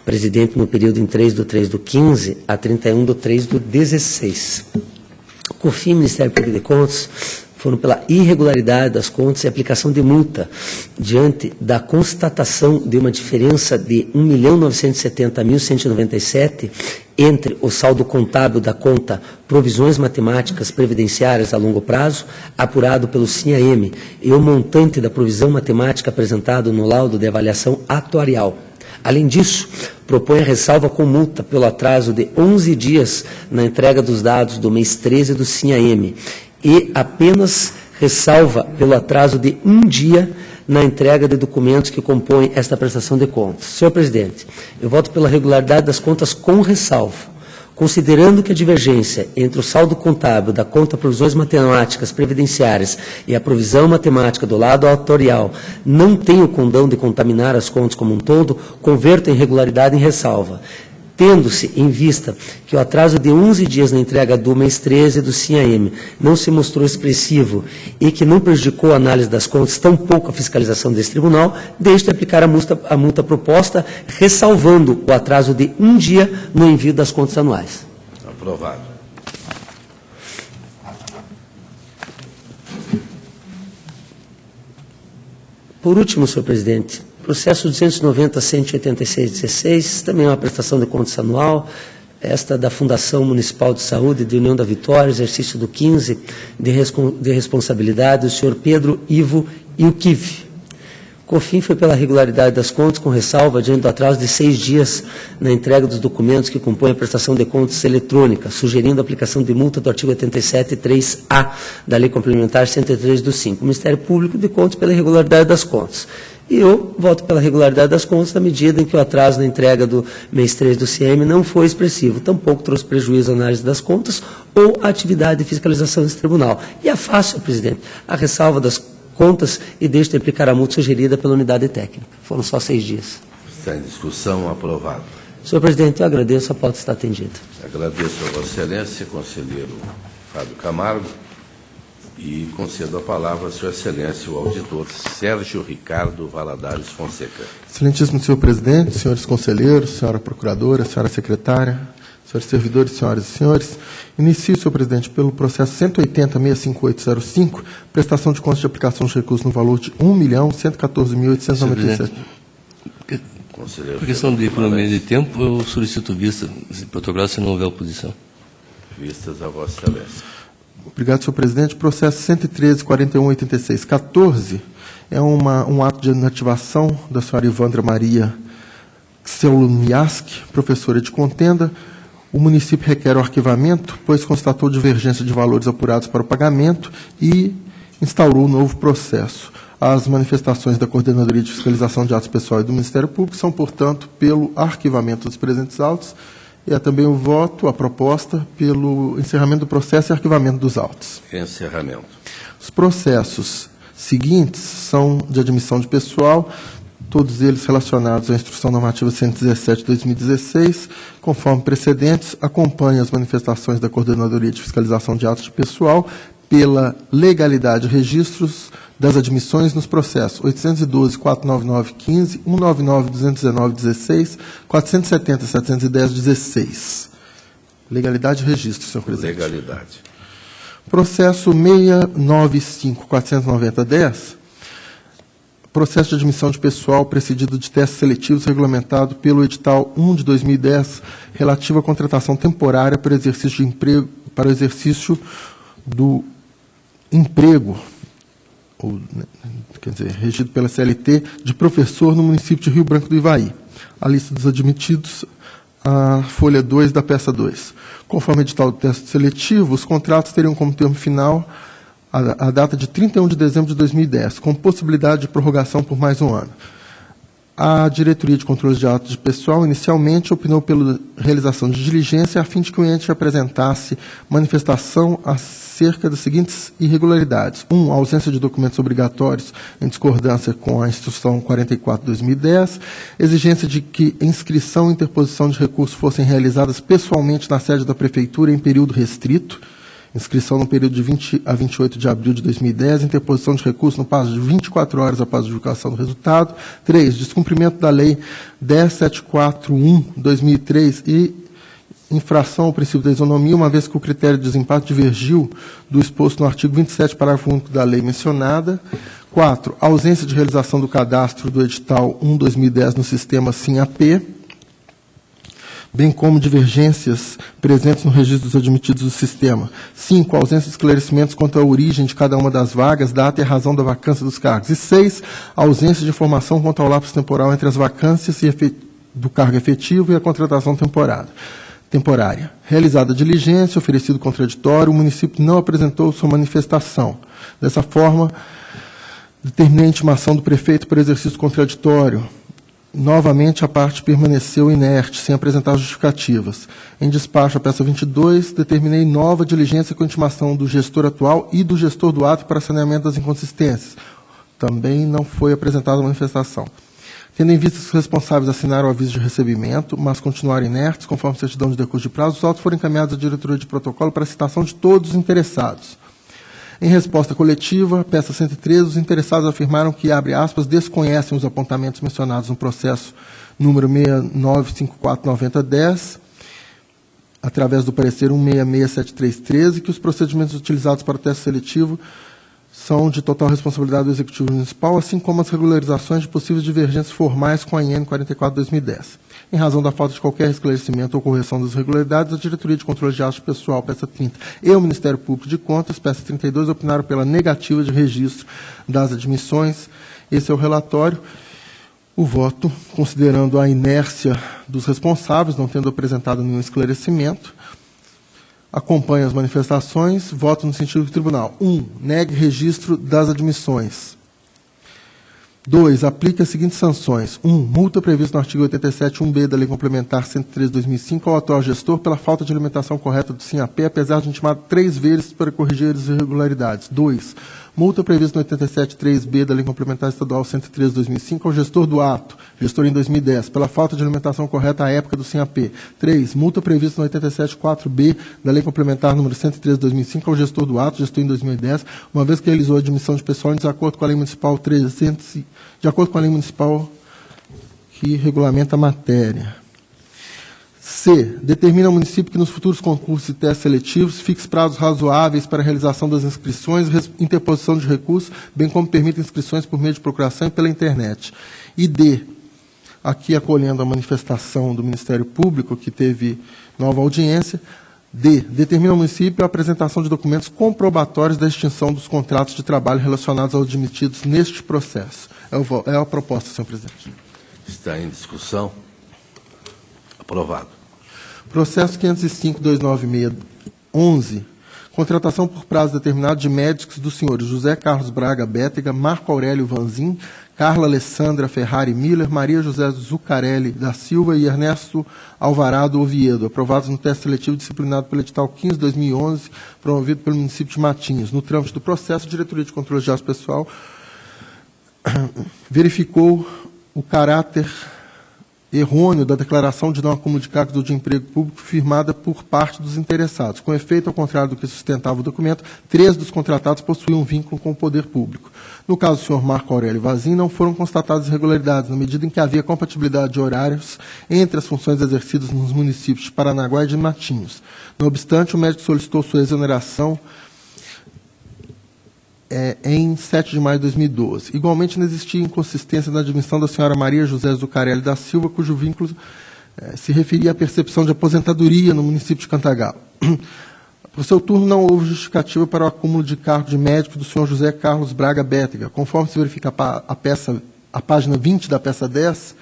presidente no período em 3/3/15 a 31/3/16. COFIN, Ministério Público de Contas, foram pela irregularidade das contas e aplicação de multa, diante da constatação de uma diferença de 1.970.197 entre o saldo contábil da conta Provisões Matemáticas Previdenciárias a Longo Prazo, apurado pelo SIM-AM, e o montante da provisão matemática apresentado no laudo de avaliação atuarial. Além disso, propõe a ressalva com multa pelo atraso de 11 dias na entrega dos dados do mês 13 do SIM-AM, e apenas ressalva pelo atraso de 1 dia na entrega de documentos que compõem esta prestação de contas. Senhor presidente, eu voto pela regularidade das contas com ressalvo. Considerando que a divergência entre o saldo contábil da conta provisões matemáticas previdenciárias e a provisão matemática do lado autorial não tem o condão de contaminar as contas como um todo, converto a irregularidade em ressalva. Tendo-se em vista que o atraso de 11 dias na entrega do mês 13 do CIAM não se mostrou expressivo e que não prejudicou a análise das contas, tampouco a fiscalização desse tribunal, deixo de aplicar a multa proposta, ressalvando o atraso de 1 dia no envio das contas anuais. Aprovado. Por último, senhor presidente, processo 290.186.16, também é uma prestação de contas anual, esta da Fundação Municipal de Saúde de União da Vitória, exercício do 15 de responsabilidade do senhor Pedro Ivo Ilkiv. COFIN foi pela regularidade das contas, com ressalva diante do atraso de 6 dias na entrega dos documentos que compõem a prestação de contas eletrônica, sugerindo a aplicação de multa do artigo 87.3A da Lei Complementar 103 do 5. O Ministério Público de Contas pela irregularidade das contas. E eu voto pela regularidade das contas na medida em que o atraso na entrega do mês 3 do CIEM não foi expressivo, tampouco trouxe prejuízo à análise das contas ou à atividade de fiscalização desse tribunal. E é fácil, presidente, a ressalva das contas e deixo de aplicar a multa sugerida pela unidade técnica. Foram só 6 dias. Está em discussão, aprovado. Senhor presidente, eu agradeço, a pauta está atendida. Agradeço a Vossa Excelência, conselheiro Fábio Camargo, e concedo a palavra a Sua Excelência, o auditor Sérgio Ricardo Valadares Fonseca. Excelentíssimo senhor presidente, senhores conselheiros, senhora procuradora, senhora secretária, senhores servidores, senhoras e senhores, inicio, senhor presidente, pelo processo 180.65805, prestação de contas de aplicação de recursos no valor de R$ 1.114.897. Por questão de economia de tempo, eu solicito vista desse protocolo se não houver oposição. Vistas a Vossa Excelência. Obrigado, senhor presidente. Processo 113.4186.14 é um ato de inativação da senhora Ivandra Maria Xelumiaski, professora de contenda. O município requer o arquivamento, pois constatou divergência de valores apurados para o pagamento e instaurou um novo processo. As manifestações da Coordenadoria de Fiscalização de Atos Pessoal e do Ministério Público são, portanto, pelo arquivamento dos presentes autos, e é também o voto, a proposta, pelo encerramento do processo e arquivamento dos autos. Encerramento. Os processos seguintes são de admissão de pessoal, todos eles relacionados à Instrução Normativa 117/2016, conforme precedentes, acompanham as manifestações da Coordenadoria de Fiscalização de Atos de Pessoal pela legalidade de registros das admissões nos processos 812.499.15, 199.219.16, 470.710.16. Legalidade de registro, senhor presidente. Legalidade. Processo 695.490.10, processo de admissão de pessoal precedido de testes seletivos regulamentado pelo edital 1 de 2010, relativo à contratação temporária para exercício de emprego, para o exercício do emprego, ou, quer dizer, regido pela CLT, de professor no município de Rio Branco do Ivaí. A lista dos admitidos, a folha 2 da peça 2. Conforme o edital do teste seletivo, os contratos teriam como termo final a data de 31 de dezembro de 2010, com possibilidade de prorrogação por mais um ano. A Diretoria de Controle de Atos de Pessoal inicialmente opinou pela realização de diligência a fim de que o ente apresentasse manifestação acerca das seguintes irregularidades. 1. A ausência de documentos obrigatórios em discordância com a Instrução 44/2010, exigência de que inscrição e interposição de recursos fossem realizadas pessoalmente na sede da Prefeitura em período restrito, inscrição no período de 20 a 28 de abril de 2010, interposição de recurso no prazo de 24 horas após a divulgação do resultado. 3. Descumprimento da Lei 10.741/2003 e infração ao princípio da isonomia, uma vez que o critério de desempate divergiu do exposto no artigo 27, parágrafo único da lei mencionada. 4. Ausência de realização do cadastro do edital 1/2010 no sistema SIM-AP, bem como divergências presentes no registro dos admitidos do sistema. 5. Ausência de esclarecimentos quanto à origem de cada uma das vagas, data e razão da vacância dos cargos. E 6. Ausência de informação quanto ao lapso temporal entre as vacâncias do cargo efetivo e a contratação temporária. Realizada a diligência, oferecido contraditório, o município não apresentou sua manifestação. Dessa forma, Determinei a intimação do prefeito por exercício contraditório. Novamente, a parte permaneceu inerte, sem apresentar justificativas. Em despacho, a peça 22, determinei nova diligência com intimação do gestor atual e do gestor do ato para saneamento das inconsistências. Também não foi apresentada manifestação. Tendo em vista que os responsáveis assinaram o aviso de recebimento, mas continuaram inertes, conforme certidão de decurso de prazo, os autos foram encaminhados à diretoria de protocolo para a citação de todos os interessados. Em resposta coletiva, peça 113, os interessados afirmaram que, abre aspas, desconhecem os apontamentos mencionados no processo número 69549010, através do parecer 166713, que os procedimentos utilizados para o teste seletivo são de total responsabilidade do Executivo Municipal, assim como as regularizações de possíveis divergências formais com a IN 44/2010. Em razão da falta de qualquer esclarecimento ou correção das irregularidades, a Diretoria de Controle de Atos Pessoal, peça 30, e o Ministério Público de Contas, peça 32, opinaram pela negativa de registro das admissões. Esse é o relatório. O voto, considerando a inércia dos responsáveis, não tendo apresentado nenhum esclarecimento, acompanha as manifestações, voto no sentido do tribunal. 1. Negue registro das admissões. 2. Aplique as seguintes sanções. 1. Multa prevista no artigo 87.1b da Lei Complementar 103/2005 ao atual gestor pela falta de alimentação correta do SINAP, apesar de intimado 3 vezes para corrigir as irregularidades. 2. Multa prevista no 87.3b da Lei Complementar Estadual 103/2005 ao gestor do ato, gestor em 2010, pela falta de alimentação correta à época do SINAP. 3. Multa prevista no 87.4b da Lei Complementar número 103/2005 ao gestor do ato, gestor em 2010, uma vez que realizou a admissão de pessoal em desacordo com a Lei Municipal 300, de acordo com a Lei Municipal que regulamenta a matéria. C. Determina ao município que nos futuros concursos e testes seletivos fixe prazos razoáveis para a realização das inscrições e interposição de recursos, bem como permita inscrições por meio de procuração e pela internet. E D. Aqui acolhendo a manifestação do Ministério Público, que teve nova audiência. D. Determina ao município a apresentação de documentos comprobatórios da extinção dos contratos de trabalho relacionados aos admitidos neste processo. É a proposta, senhor presidente. Está em discussão. Aprovado. Processo 505-29611, contratação por prazo determinado de médicos dos senhores José Carlos Braga Bétega, Marco Aurélio Vanzin, Carla Alessandra Ferrari Miller, Maria José Zucarelli da Silva e Ernesto Alvarado Oviedo, aprovados no teste seletivo disciplinado pelo edital 15/2011, promovido pelo município de Matinhos. No trâmite do processo, a Diretoria de Controle de Atos Pessoal verificou o caráter errôneo da declaração de não acúmulo de cargos de emprego público firmada por parte dos interessados. Com efeito, ao contrário do que sustentava o documento, 3 dos contratados possuíam um vínculo com o poder público. No caso do senhor Marco Aurélio Vazin, não foram constatadas irregularidades, na medida em que havia compatibilidade de horários entre as funções exercidas nos municípios de Paranaguá e de Matinhos. Não obstante, o médico solicitou sua exoneração em 7 de maio de 2012. Igualmente, não existia inconsistência na admissão da senhora Maria José Zucarelli da Silva, cujo vínculo se referia à percepção de aposentadoria no município de Cantagalo. Por seu turno, não houve justificativa para o acúmulo de cargo de médico do senhor José Carlos Braga Bétega. Conforme se verifica a página 20 da peça 10,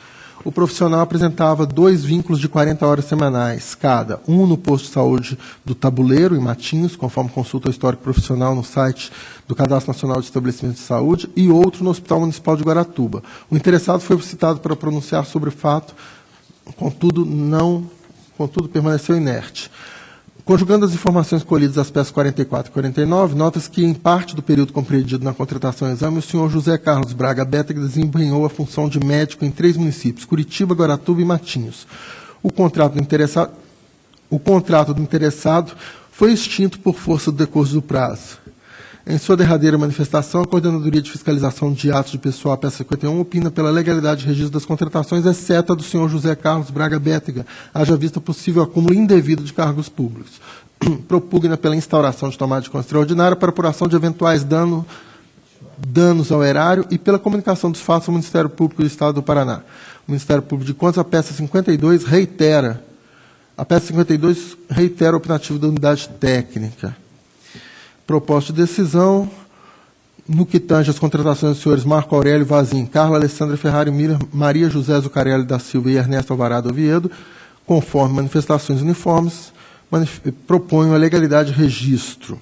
o profissional apresentava 2 vínculos de 40 horas semanais, cada, um no posto de saúde do Tabuleiro, em Matinhos, conforme consulta o histórico profissional no site do Cadastro Nacional de Estabelecimentos de Saúde, e outro no Hospital Municipal de Guaratuba. O interessado foi citado para pronunciar sobre o fato, contudo permaneceu inerte. Conjugando as informações colhidas das peças 44 e 49, nota-se que, em parte do período compreendido na contratação e exame, o senhor José Carlos Braga Bétega desempenhou a função de médico em 3 municípios, Curitiba, Guaratuba e Matinhos. O contrato do interessado foi extinto por força do decurso do prazo. Em sua derradeira manifestação, a Coordenadoria de Fiscalização de Atos de Pessoal, peça 51, opina pela legalidade de registro das contratações, exceto a do senhor José Carlos Braga Bétega, haja vista possível acúmulo indevido de cargos públicos. Propugna pela instauração de tomada de conta extraordinária para apuração de eventuais danos ao erário e pela comunicação dos fatos ao Ministério Público do Estado do Paraná. O Ministério Público de Contas, a peça 52, reitera o opinativo da unidade técnica. Proposta de decisão, no que tange as contratações dos senhores Marco Aurélio Vazin, Carla Alessandra Ferrari Miller, Maria José Zucarelli da Silva e Ernesto Alvarado Oviedo, conforme manifestações uniformes, proponho a legalidade de registro.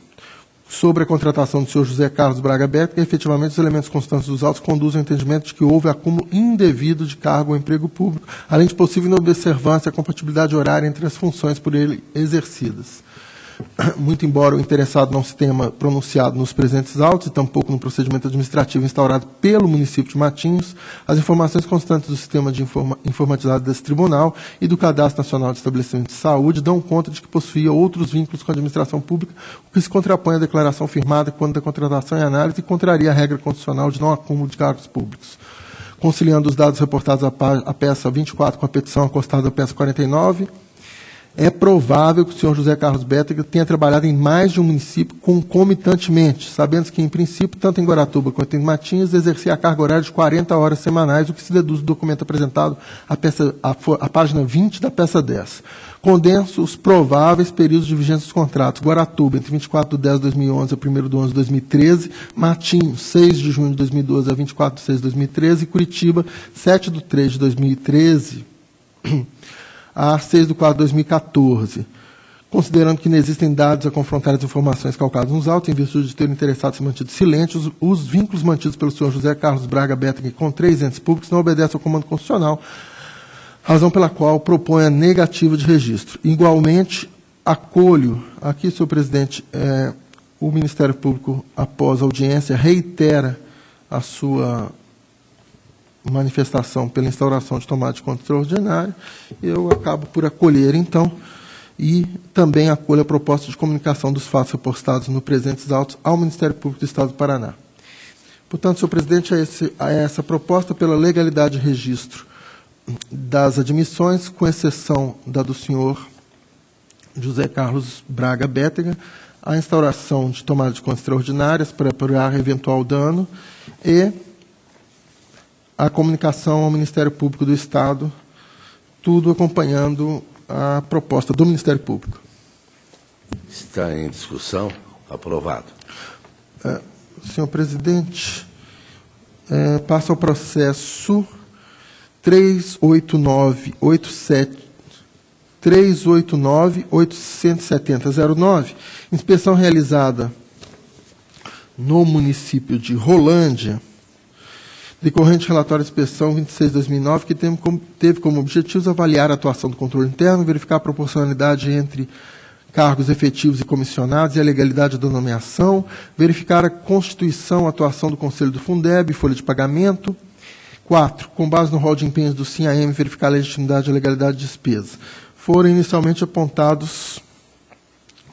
sobre a contratação do senhor José Carlos Braga Bétega, efetivamente os elementos constantes dos autos conduzem ao entendimento de que houve acúmulo indevido de cargo ou emprego público, além de possível inobservância e compatibilidade horária entre as funções por ele exercidas. Muito embora o interessado não se tenha pronunciado nos presentes autos e tampouco no procedimento administrativo instaurado pelo município de Matinhos, as informações constantes do sistema de informatizado desse tribunal e do Cadastro Nacional de Estabelecimentos de Saúde dão conta de que possuía outros vínculos com a administração pública, o que se contrapõe à declaração firmada quando da contratação e análise e contraria a regra constitucional de não acúmulo de cargos públicos. Conciliando os dados reportados à peça 24 com a petição acostada à peça 49, é provável que o senhor José Carlos Bétega tenha trabalhado em mais de um município concomitantemente, sabendo que, em princípio, tanto em Guaratuba quanto em Matinhos, exercia a carga horária de 40 horas semanais, o que se deduz do documento apresentado à página 20 da peça 10. Condenso os prováveis períodos de vigência dos contratos. Guaratuba, entre 24/10/2011 a 1/11/2013. Matinhos, 6 de junho de 2012 a 24/6/2013. E Curitiba, 7/3/2013 a 6/4/2014, considerando que não existem dados a confrontar as informações calcadas nos autos, em virtude de terem interessado se mantido silentes, os vínculos mantidos pelo senhor José Carlos Braga Bétega com 3 entes públicos não obedecem ao comando constitucional, razão pela qual propõe a negativa de registro. Igualmente, acolho, aqui, senhor presidente, o Ministério Público, após a audiência, reitera a sua manifestação pela instauração de tomada de conta extraordinária. Eu acabo por acolher, então, e também acolho a proposta de comunicação dos fatos reportados no presentes autos ao Ministério Público do Estado do Paraná. Portanto, senhor presidente, a essa proposta pela legalidade de registro das admissões, com exceção da do senhor José Carlos Braga Bétega, a instauração de tomada de contas extraordinárias para apurar eventual dano e a comunicação ao Ministério Público do Estado, tudo acompanhando a proposta do Ministério Público. Está em discussão. Aprovado. Senhor presidente, passa ao processo 389-870-09, inspeção realizada no município de Rolândia, decorrente relatório de inspeção 26/2009, que teve como objetivos avaliar a atuação do controle interno, verificar a proporcionalidade entre cargos efetivos e comissionados e a legalidade da nomeação, verificar a constituição, a atuação do Conselho do Fundeb, folha de pagamento. 4. Com base no rol de empenhos do SIM-AM, verificar a legitimidade e a legalidade de despesa. Foram inicialmente apontados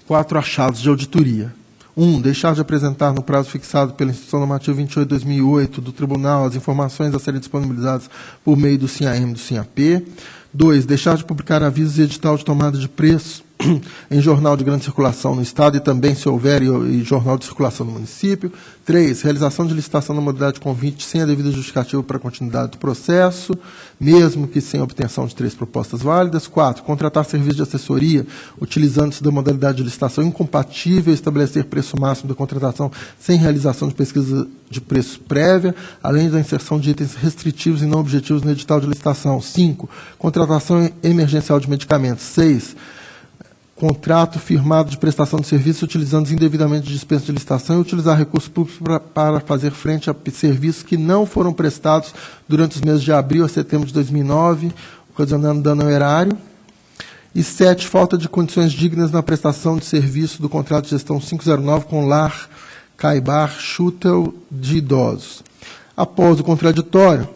4 achados de auditoria. 1. Deixar de apresentar no prazo fixado pela Instituição Normativa 28/2008 do Tribunal as informações a serem disponibilizadas por meio do SIM-AM e do SIM-AP. 2. Deixar de publicar avisos e edital de tomada de preço em jornal de grande circulação no Estado e também, se houver, e jornal de circulação no município. 3. Realização de licitação na modalidade de convite sem a devida justificativa para a continuidade do processo, mesmo que sem obtenção de 3 propostas válidas. 4. Contratar serviço de assessoria, utilizando-se da modalidade de licitação incompatível, estabelecer preço máximo da contratação sem realização de pesquisa de preço prévia, além da inserção de itens restritivos e não objetivos no edital de licitação. 5. Contratação emergencial de medicamentos. 6. Contrato firmado de prestação de serviço utilizando indevidamente dispensa de licitação e utilizar recursos públicos para fazer frente a serviços que não foram prestados durante os meses de abril a setembro de 2009, ocasionando dano ao erário. E 7, falta de condições dignas na prestação de serviço do contrato de gestão 509 com Lar Caibar Schutel de idosos. Após o contraditório,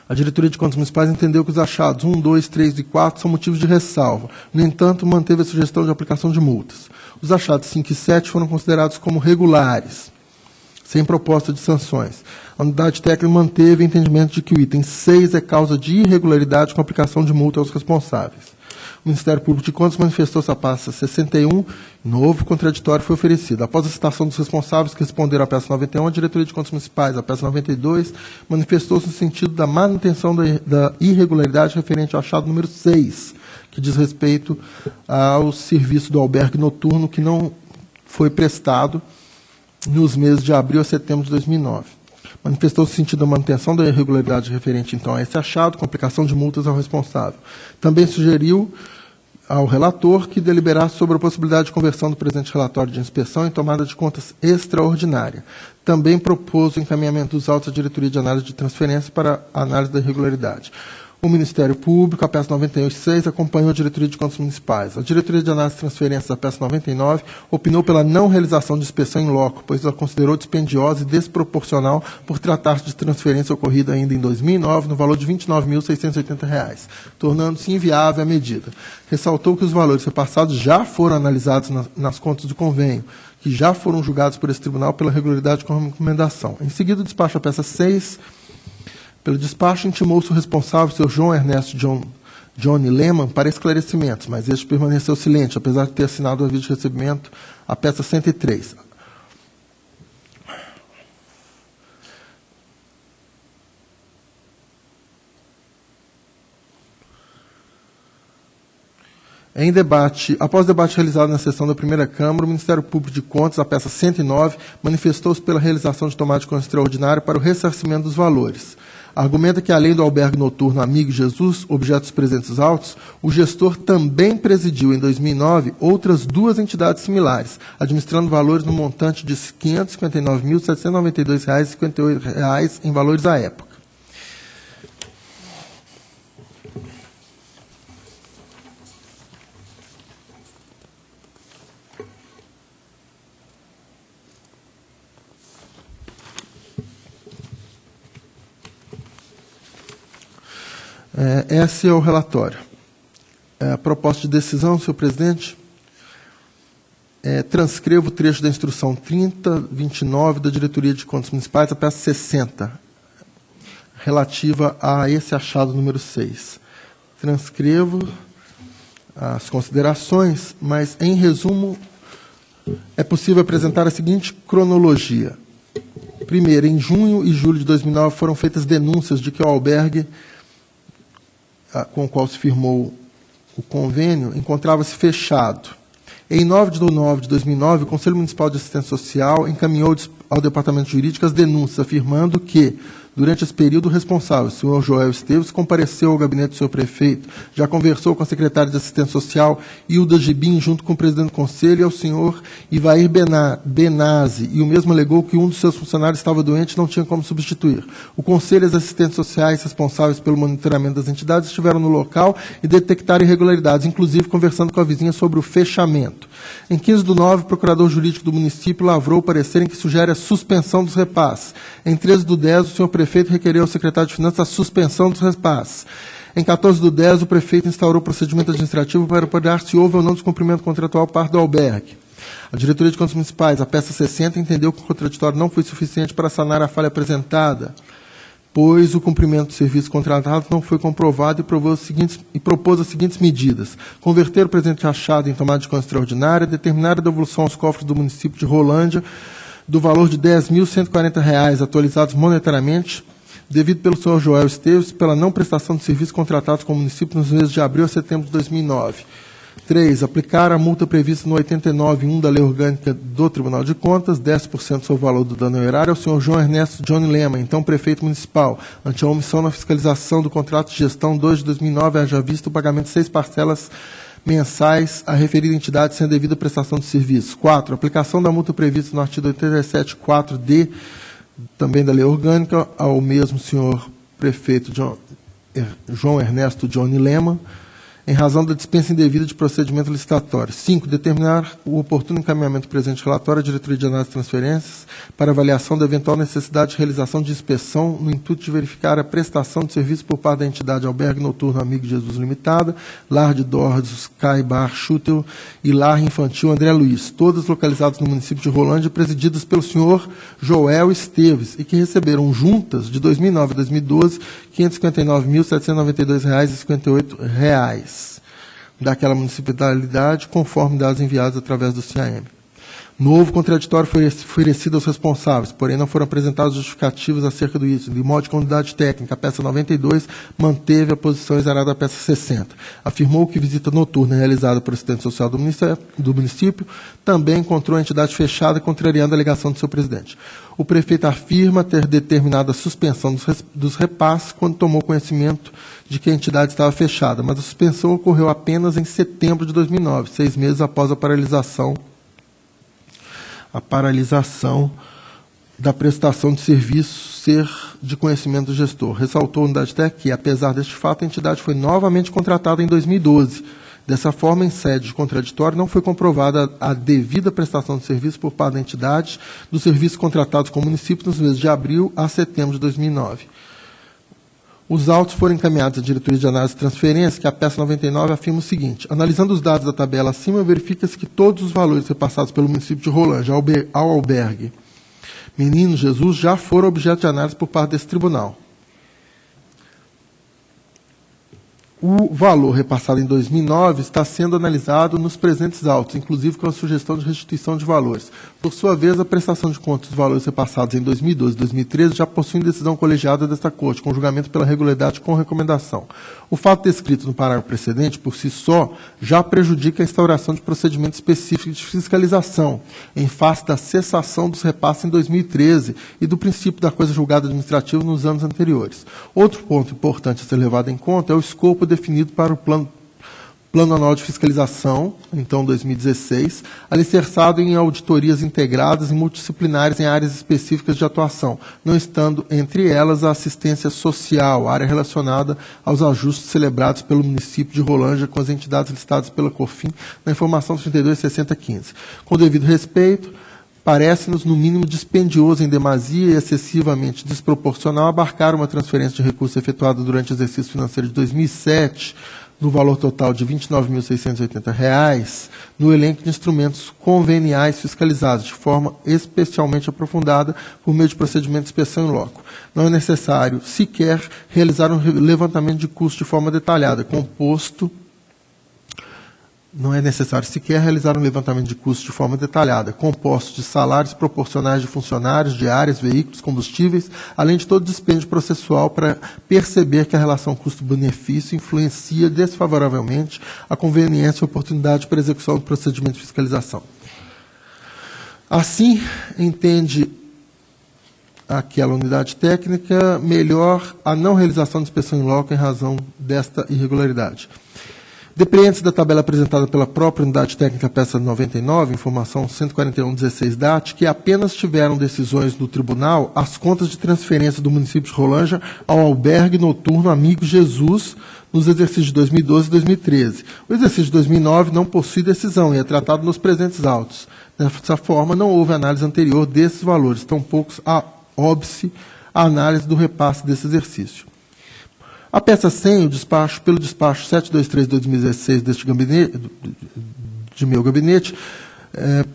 a Diretoria de Contas Municipais entendeu que os achados 1, 2, 3 e 4 são motivos de ressalva. No entanto, manteve a sugestão de aplicação de multas. Os achados 5 e 7 foram considerados como regulares, sem proposta de sanções. A unidade técnica manteve o entendimento de que o item 6 é causa de irregularidade com aplicação de multa aos responsáveis. O Ministério Público de Contas manifestou-se à peça 61, novo contraditório foi oferecido. Após a citação dos responsáveis que responderam à peça 91, a Diretoria de Contas Municipais, a peça 92, manifestou-se no sentido da manutenção da irregularidade referente ao achado número 6, que diz respeito ao serviço do albergue noturno que não foi prestado nos meses de abril a setembro de 2009. Manifestou-se o sentido da manutenção da irregularidade referente, então, a esse achado, com aplicação de multas ao responsável. Também sugeriu ao relator que deliberar sobre a possibilidade de conversão do presente relatório de inspeção em tomada de contas extraordinária. Também propôs o encaminhamento dos autos à diretoria de análise de transferência para a análise da irregularidade. O Ministério Público, a peça 96, acompanhou a diretoria de contas municipais. A diretoria de análise de transferências, a peça 99, opinou pela não realização de inspeção em loco, pois a considerou dispendiosa e desproporcional por tratar-se de transferência ocorrida ainda em 2009, no valor de R$ 29.680, tornando-se inviável a medida. Ressaltou que os valores repassados já foram analisados nas contas do convênio, que já foram julgados por esse tribunal pela regularidade com recomendação. Em seguida, o despacho a peça 6, pelo despacho, intimou-se o responsável, Sr. João Ernesto Johnny Lehmann, para esclarecimentos, mas este permaneceu silente, apesar de ter assinado o aviso de recebimento a peça 103. Em debate, após debate realizado na sessão da primeira Câmara, o Ministério Público de Contas, a peça 109, manifestou-se pela realização de tomada de conta extraordinária para o ressarcimento dos valores. Argumenta que, além do albergue noturno Amigo Jesus, objeto dos presentes autos, o gestor também presidiu, em 2009, outras duas entidades similares, administrando valores no montante de R$ 559.792,58 em valores à época. Esse é o relatório. A proposta de decisão, senhor presidente, transcrevo o trecho da instrução 3029 da Diretoria de Contas Municipais, a peça 60, relativa a esse achado número 6. Transcrevo as considerações, mas, em resumo, é possível apresentar a seguinte cronologia. Primeiro, em junho e julho de 2009, foram feitas denúncias de que o albergue com o qual se firmou o convênio, encontrava-se fechado. Em 9 de nove de 2009, o Conselho Municipal de Assistência Social encaminhou ao Departamento Jurídico as denúncias, afirmando que, durante esse período, o responsável, o senhor Joel Esteves, compareceu ao gabinete do senhor prefeito, já conversou com a secretária de Assistência Social, Hilda Gibim, junto com o presidente do Conselho, e ao senhor Ivair Benazzi, e o mesmo alegou que um dos seus funcionários estava doente e não tinha como substituir. O Conselho e as assistentes sociais responsáveis pelo monitoramento das entidades estiveram no local e detectaram irregularidades, inclusive conversando com a vizinha sobre o fechamento. Em 15 de nove, o procurador jurídico do município lavrou o parecer em que sugere a suspensão dos repasses. Em 13 de 10, o senhor prefeito requereu ao secretário de Finanças a suspensão dos repasses. Em 14 de 10, o prefeito instaurou procedimento administrativo para apurar se houve ou não descumprimento contratual por parte do albergue. A Diretoria de Contas Municipais, a peça 60, entendeu que o contraditório não foi suficiente para sanar a falha apresentada, pois o cumprimento do serviço contratado não foi comprovado e propôs as seguintes medidas: converter o presente achado em tomada de conta extraordinária, determinar a devolução aos cofres do município de Rolândia do valor de R$ 10.140, atualizados monetariamente, devido pelo senhor Joel Esteves, pela não prestação de serviços contratados com o município nos meses de abril a setembro de 2009. 3. Aplicar a multa prevista no 89.1 da Lei Orgânica do Tribunal de Contas, 10% sobre o valor do dano ao erário, ao senhor João Ernesto Johnny Lehmann, então prefeito municipal, ante a omissão na fiscalização do contrato de gestão 2 de 2009, haja visto o pagamento de 6 parcelas mensais à referida entidade sem a devida prestação de serviços. 4. Aplicação da multa prevista no artigo 87.4d, também da Lei Orgânica, ao mesmo senhor prefeito João Ernesto Johnny Lehmann, em razão da dispensa indevida de procedimento licitatório. 5. Determinar o oportuno encaminhamento do presente relatório à Diretoria de Análise de Transferências para avaliação da eventual necessidade de realização de inspeção no intuito de verificar a prestação de serviço por parte da entidade Albergue Noturno Amigo Jesus Limitada, Lar de Idosos Cai Bar Schutel e Lar Infantil André Luiz, todas localizadas no município de Rolândia, presididas pelo senhor Joel Esteves, e que receberam juntas, de 2009 a 2012, R$ 559.792,58 daquela municipalidade, conforme dados enviados através do CIAM. Novo contraditório foi oferecido aos responsáveis, porém não foram apresentados justificativos acerca do item. De modo que a unidade técnica, a peça 92, manteve a posição exarada da peça 60. Afirmou que visita noturna realizada por assistente social do município também encontrou a entidade fechada, contrariando a alegação do seu presidente. O prefeito afirma ter determinado a suspensão dos repasses quando tomou conhecimento de que a entidade estava fechada, mas a suspensão ocorreu apenas em setembro de 2009, 6 meses após a paralisação da prestação de serviço ser de conhecimento do gestor. Ressaltou a unidade técnica que, apesar deste fato, a entidade foi novamente contratada em 2012. Dessa forma, em sede de contraditório, não foi comprovada a devida prestação de serviço por parte da entidade dos serviços contratados com o município nos meses de abril a setembro de 2009. Os autos foram encaminhados à Diretoria de Análise e Transferência, que a peça 99 afirma o seguinte: analisando os dados da tabela acima, verifica-se que todos os valores repassados pelo município de Rolândia ao albergue Menino Jesus já foram objeto de análise por parte desse tribunal. O valor repassado em 2009 está sendo analisado nos presentes autos, inclusive com a sugestão de restituição de valores. Por sua vez, a prestação de contas dos valores repassados em 2012 e 2013 já possui decisão colegiada desta Corte, com julgamento pela regularidade com recomendação. O fato descrito no parágrafo precedente, por si só, já prejudica a instauração de procedimento específico de fiscalização, em face da cessação dos repasses em 2013 e do princípio da coisa julgada administrativa nos anos anteriores. Outro ponto importante a ser levado em conta é o escopo definido para o Plano Anual de Fiscalização, então 2016, alicerçado em auditorias integradas e multidisciplinares em áreas específicas de atuação, não estando entre elas a assistência social, área relacionada aos ajustes celebrados pelo município de Rolândia com as entidades listadas pela COFIN na informação 32.6015. Com devido respeito, parece-nos, no mínimo, dispendioso em demasia e excessivamente desproporcional abarcar uma transferência de recursos efetuada durante o exercício financeiro de 2007, no valor total de R$ 29.680, no elenco de instrumentos conveniais fiscalizados, de forma especialmente aprofundada por meio de procedimento de inspeção em loco. Não é necessário sequer realizar um levantamento de custos de forma detalhada, composto de salários proporcionais de funcionários, diárias, veículos, combustíveis, além de todo dispêndio processual para perceber que a relação custo-benefício influencia desfavoravelmente a conveniência e oportunidade para execução do procedimento de fiscalização. Assim, entende aquela unidade técnica melhor a não realização de inspeção em loco em razão desta irregularidade. Depreende-se da tabela apresentada pela própria unidade técnica peça 99, informação 141.16 DAT, que apenas tiveram decisões do tribunal as contas de transferência do município de Rolândia ao albergue noturno Amigo Jesus nos exercícios de 2012 e 2013. O exercício de 2009 não possui decisão e é tratado nos presentes autos. Dessa forma, não houve análise anterior desses valores, tampouco óbice a análise do repasse desse exercício. A peça 100, pelo despacho 723/2016 deste gabinete, de meu gabinete,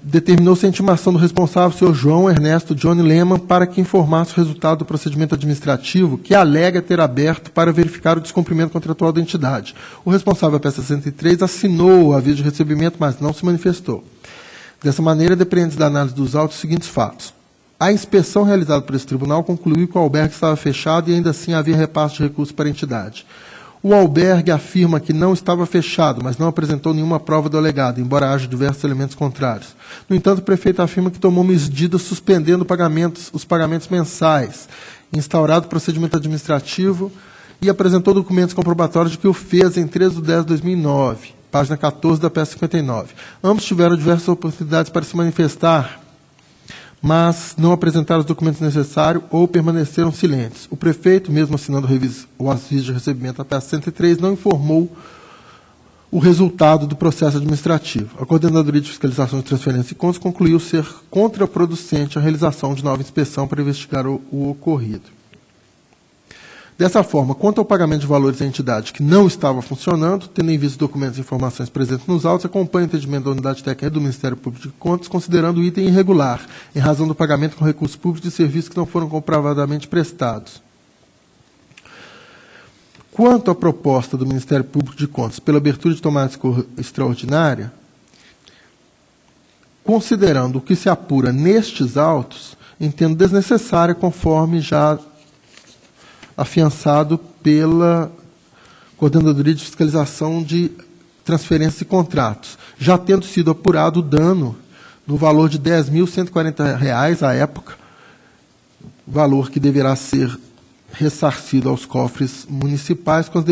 determinou-se a intimação do responsável, senhor João Ernesto Johnny Lehmann, para que informasse o resultado do procedimento administrativo que alega ter aberto para verificar o descumprimento contratual da entidade. O responsável da peça 103 assinou o aviso de recebimento, mas não se manifestou. Dessa maneira, depreende da análise dos autos os seguintes fatos. A inspeção realizada por esse tribunal concluiu que o albergue estava fechado e ainda assim havia repasse de recursos para a entidade. O albergue afirma que não estava fechado, mas não apresentou nenhuma prova do alegado, embora haja diversos elementos contrários. No entanto, o prefeito afirma que tomou medidas suspendendo os pagamentos mensais, instaurado procedimento administrativo e apresentou documentos comprobatórios de que o fez em 3/10/2009, página 14 da peça 59. Ambos tiveram diversas oportunidades para se manifestar, mas não apresentaram os documentos necessários ou permaneceram silentes. O prefeito, mesmo assinando o aviso de recebimento da peça 103, não informou o resultado do processo administrativo. A Coordenadoria de Fiscalização de Transferência e Contas concluiu ser contraproducente a realização de nova inspeção para investigar o ocorrido. Dessa forma, quanto ao pagamento de valores à entidade que não estava funcionando, tendo em vista documentos e informações presentes nos autos, acompanha o entendimento da Unidade Técnica do Ministério Público de Contas, considerando o item irregular, em razão do pagamento com recursos públicos de serviços que não foram comprovadamente prestados. Quanto à proposta do Ministério Público de Contas pela abertura de tomada extraordinária, considerando o que se apura nestes autos, entendo desnecessária, conforme já afiançado pela Coordenadoria de Fiscalização de Transferências e Contratos, já tendo sido apurado o dano no valor de R$ 10.140 à época, valor que deverá ser ressarcido aos cofres municipais com as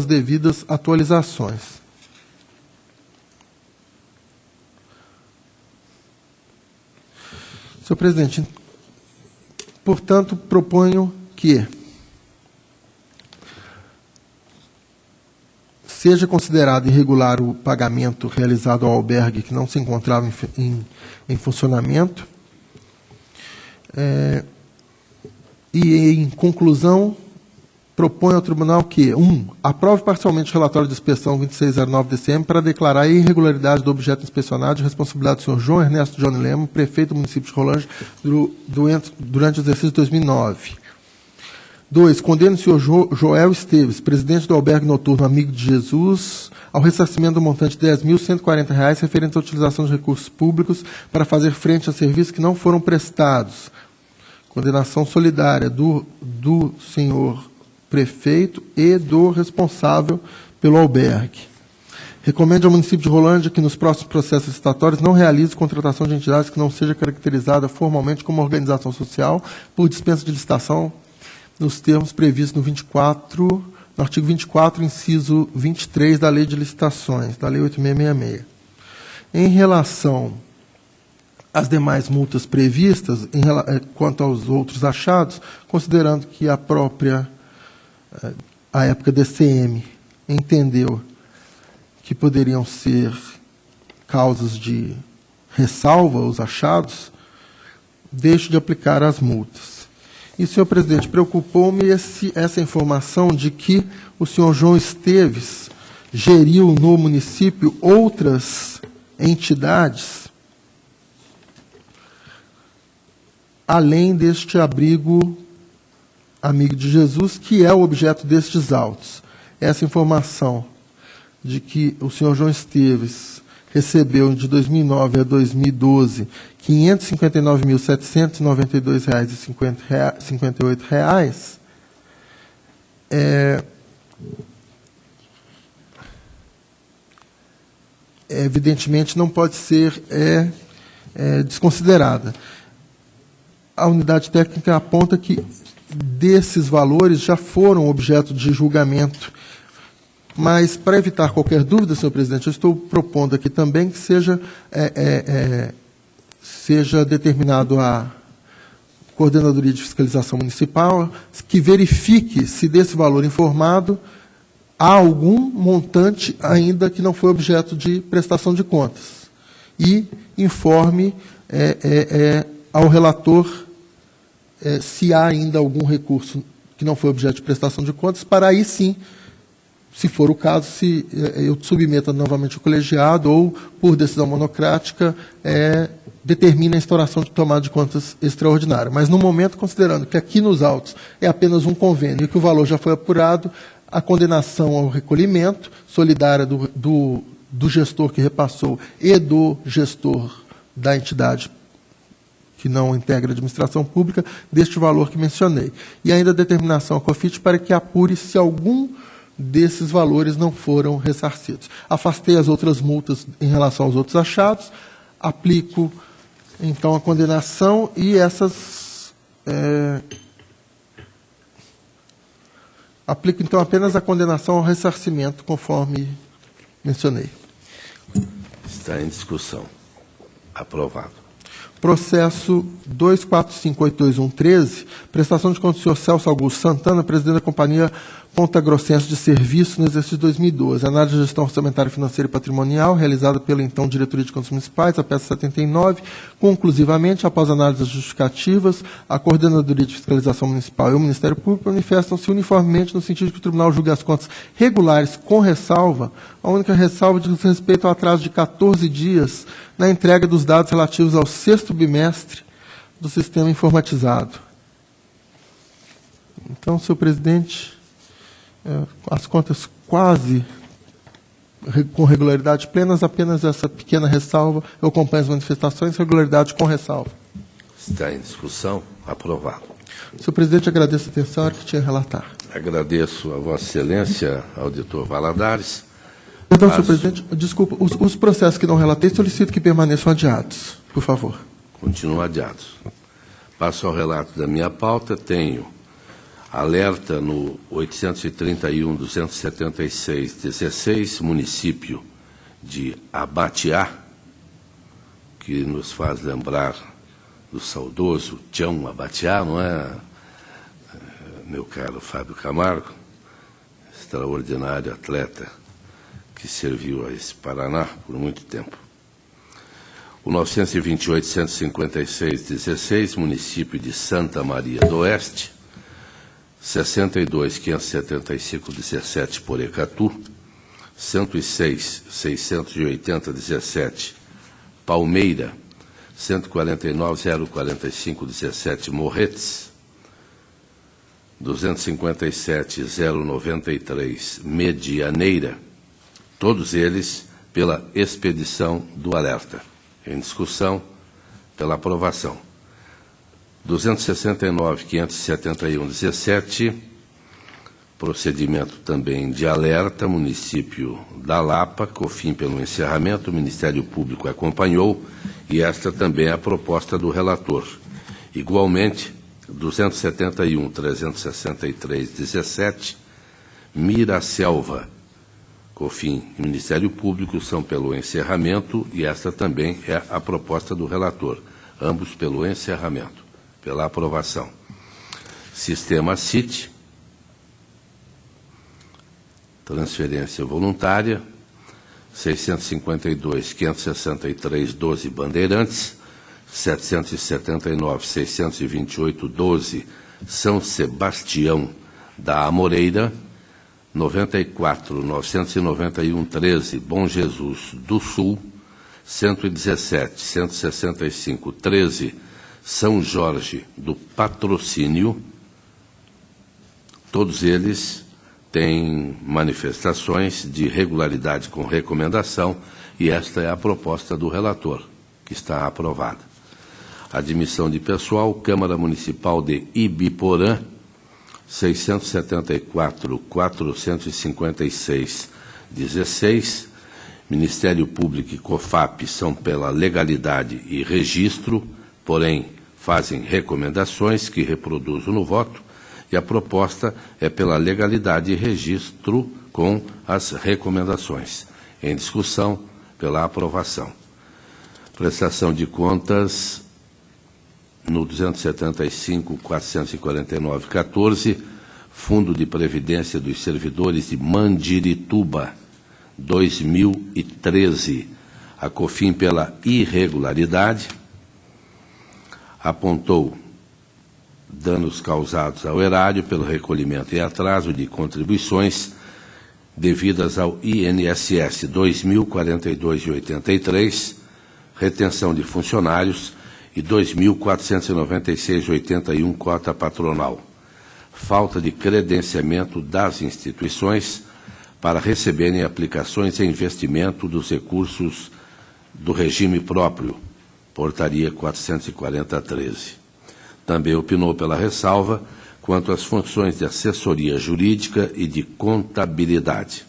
devidas atualizações. Senhor presidente, portanto, proponho que seja considerado irregular o pagamento realizado ao albergue que não se encontrava em funcionamento. E, em conclusão, proponho ao tribunal que, 1. Aprove parcialmente o relatório de inspeção 2609-DCM para declarar a irregularidade do objeto inspecionado de responsabilidade do senhor João Ernesto Johnny Lema, prefeito do município de Rolândia, durante o exercício de 2009. 2. Condena o senhor Joel Esteves, presidente do albergue noturno Amigo de Jesus, ao ressarcimento do montante de R$ 10.140 referente à utilização de recursos públicos para fazer frente a serviços que não foram prestados. Condenação solidária do senhor prefeito e do responsável pelo albergue. Recomende ao município de Rolândia que, nos próximos processos licitatórios, não realize contratação de entidades que não seja caracterizada formalmente como organização social por dispensa de licitação nos termos previstos no artigo 24, inciso 23 da Lei de Licitações, da Lei 8.666. Em relação às demais multas previstas, quanto aos outros achados, considerando que a época DCM entendeu que poderiam ser causas de ressalva aos achados, deixo de aplicar as multas. E, senhor presidente, preocupou-me essa informação de que o senhor João Esteves geriu no município outras entidades, além deste abrigo Amigo de Jesus, que é o objeto destes autos. Essa informação de que o senhor João Esteves recebeu, de 2009 a 2012, R$ 559.792,58, evidentemente não pode ser desconsiderada. A unidade técnica aponta que desses valores já foram objeto de julgamento. Mas, para evitar qualquer dúvida, senhor presidente, eu estou propondo aqui também que seja determinado a Coordenadoria de Fiscalização Municipal que verifique se desse valor informado há algum montante ainda que não foi objeto de prestação de contas e informe ao relator se há ainda algum recurso que não foi objeto de prestação de contas, para aí sim, se for o caso, se eu submeta novamente o colegiado ou, por decisão monocrática, determina a instauração de tomada de contas extraordinária. Mas, no momento, considerando que aqui nos autos é apenas um convênio e que o valor já foi apurado, a condenação ao recolhimento solidária do gestor que repassou e do gestor da entidade que não integra a administração pública, deste valor que mencionei. E ainda a determinação à COFIT para que apure se algum desses valores não foram ressarcidos. Afastei as outras multas em relação aos outros achados, aplico, então, a condenação e aplico, então, apenas a condenação ao ressarcimento, conforme mencionei. Está em discussão. Aprovado. Processo 2458213, prestação de contas do senhor Celso Augusto Santana, presidente da Companhia Ponta Grossense de Serviço no exercício de 2012. Análise de gestão orçamentária financeira e patrimonial, realizada pela então Diretoria de Contas Municipais, a peça 79. Conclusivamente, após análise das justificativas, a Coordenadoria de Fiscalização Municipal e o Ministério Público manifestam-se uniformemente no sentido de que o Tribunal julgue as contas regulares com ressalva. A única ressalva diz respeito ao atraso de 14 dias na entrega dos dados relativos ao 6º bimestre do sistema informatizado. Então, senhor presidente, as contas quase com regularidade plenas, apenas essa pequena ressalva. Eu acompanho as manifestações, regularidade com ressalva. Está em discussão. Aprovado. Senhor presidente, agradeço a atenção, que tinha a relatar. Agradeço a Vossa Excelência, auditor Valadares. Perdão, senhor presidente, desculpa, os processos que não relatei, solicito que permaneçam adiados, por favor. Continuam adiados. Passo ao relato da minha pauta. Tenho alerta no 831.276.16, município de Abatiá, que nos faz lembrar do saudoso Tião Abatiá, não é, meu caro Fábio Camargo, extraordinário atleta que serviu a esse Paraná por muito tempo. O 928.156.16, município de Santa Maria do Oeste, 62.575.17, Porecatu, 106.680.17, Palmeira, 149.045.17, Morretes, 257.093, Medianeira, todos eles pela expedição do alerta. Em discussão, pela aprovação. 269.571.17, procedimento também de alerta, município da Lapa, COFIN pelo encerramento, o Ministério Público acompanhou, e esta também é a proposta do relator. Igualmente, 271.363.17, Miraselva, COFIN e Ministério Público são pelo encerramento, e esta também é a proposta do relator, ambos pelo encerramento, pela aprovação. Sistema CIT, transferência voluntária, 652.563.12, Bandeirantes, 779.628.12, São Sebastião da Amoreira, 94.991.13, Bom Jesus do Sul, 117.165.13, São Jorge do Patrocínio. Todos eles têm manifestações de regularidade com recomendação, e esta é a proposta do relator, que está aprovada. Admissão de pessoal, Câmara Municipal de Ibiporã, 674.456.16, Ministério Público e COFAP são pela legalidade e registro, porém fazem recomendações que reproduzo no voto, e a proposta é pela legalidade e registro com as recomendações. Em discussão, pela aprovação. Prestação de contas no 275.449.14, Fundo de Previdência dos Servidores de Mandirituba, 2013. A COFIN, pela irregularidade, apontou danos causados ao erário pelo recolhimento e atraso de contribuições devidas ao INSS, 2.042,83, retenção de funcionários, e 2.496,81, cota patronal. Falta de credenciamento das instituições para receberem aplicações e investimento dos recursos do regime próprio, portaria 440/13. Também opinou pela ressalva quanto às funções de assessoria jurídica e de contabilidade.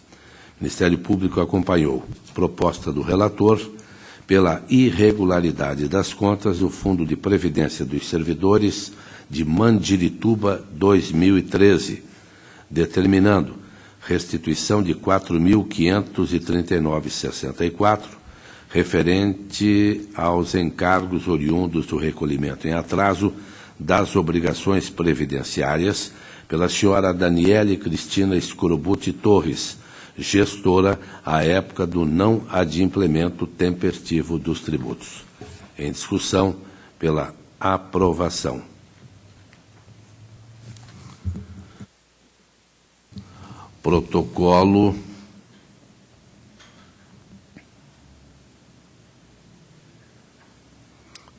O Ministério Público acompanhou proposta do relator pela irregularidade das contas do Fundo de Previdência dos Servidores de Mandirituba 2013, determinando restituição de R$ 4.539,64, referente aos encargos oriundos do recolhimento em atraso das obrigações previdenciárias pela senhora Daniele Cristina Scorbuti Torres, gestora à época do não adimplemento tempestivo dos tributos. Em discussão, pela aprovação. Protocolo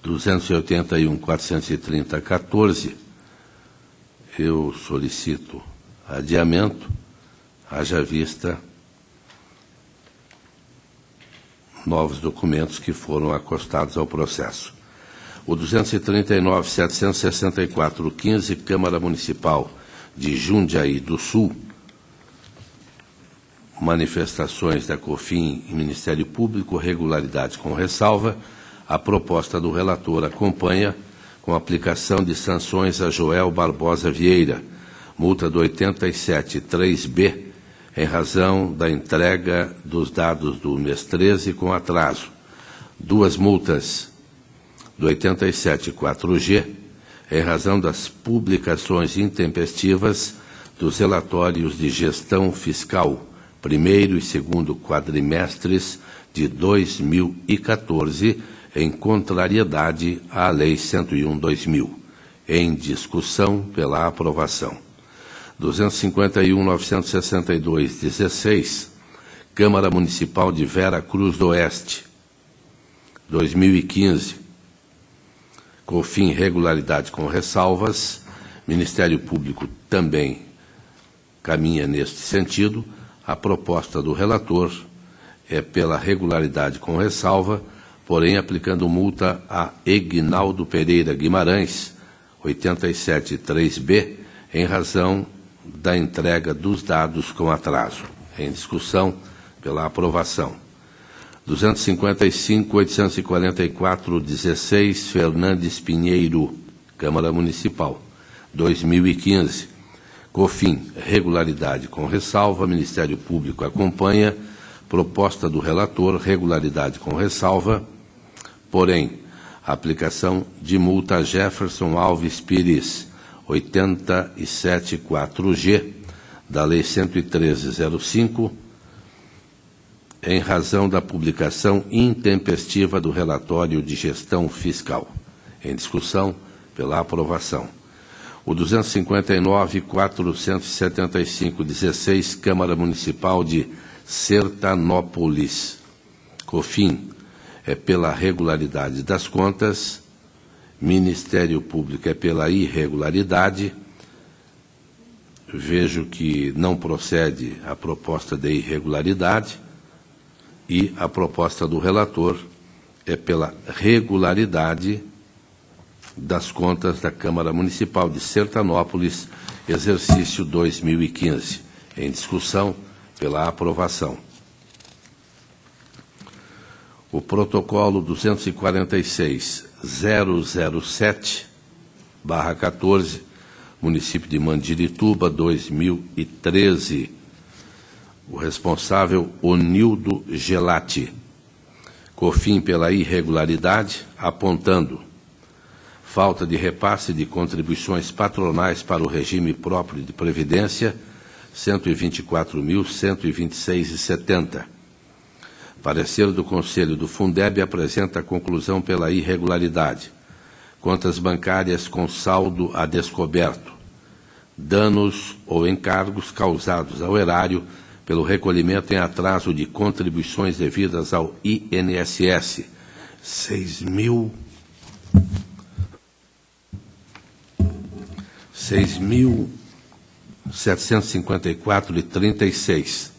281.430/14, eu solicito adiamento, haja vista novos documentos que foram acostados ao processo. O 239.764.15, Câmara Municipal de Jundiaí do Sul, manifestações da COFIN e Ministério Público, regularidade com ressalva. A proposta do relator acompanha com aplicação de sanções a Joel Barbosa Vieira, multa do 87.3b, em razão da entrega dos dados do mês 13 com atraso. 2 multas do 87.4g, em razão das publicações intempestivas dos relatórios de gestão fiscal, primeiro e segundo quadrimestres de 2014, em contrariedade à Lei 101/2000, em discussão pela aprovação. 251.962.16, Câmara Municipal de Vera Cruz do Oeste, 2015, COFIN, regularidade com ressalvas. Ministério Público também caminha neste sentido. A proposta do relator é pela regularidade com ressalva, porém aplicando multa a Egnaldo Pereira Guimarães, 87.3b, em razão da entrega dos dados com atraso. Em discussão pela aprovação. 255.844.16, Fernandes Pinheiro, Câmara Municipal, 2015. COFIN, regularidade com ressalva. Ministério Público acompanha. Proposta do relator, regularidade com ressalva. Porém, aplicação de multa a Jefferson Alves Pires, 87.4g, da Lei 113/05, em razão da publicação intempestiva do relatório de gestão fiscal. Em discussão pela aprovação. O 259.475.16, Câmara Municipal de Sertanópolis, COFIN, é pela regularidade das contas. Ministério Público é pela irregularidade. Vejo que não procede a proposta de irregularidade e a proposta do relator é pela regularidade das contas da Câmara Municipal de Sertanópolis, exercício 2015. Em discussão pela aprovação. O protocolo 246.007/14, município de Mandirituba, 2013. O responsável, Onildo Gelati. COFIN pela irregularidade, apontando falta de repasse de contribuições patronais para o regime próprio de previdência, 124.126,70. Parecer do Conselho do Fundeb apresenta a conclusão pela irregularidade. Contas bancárias com saldo a descoberto. Danos ou encargos causados ao erário pelo recolhimento em atraso de contribuições devidas ao INSS, 6.754,36.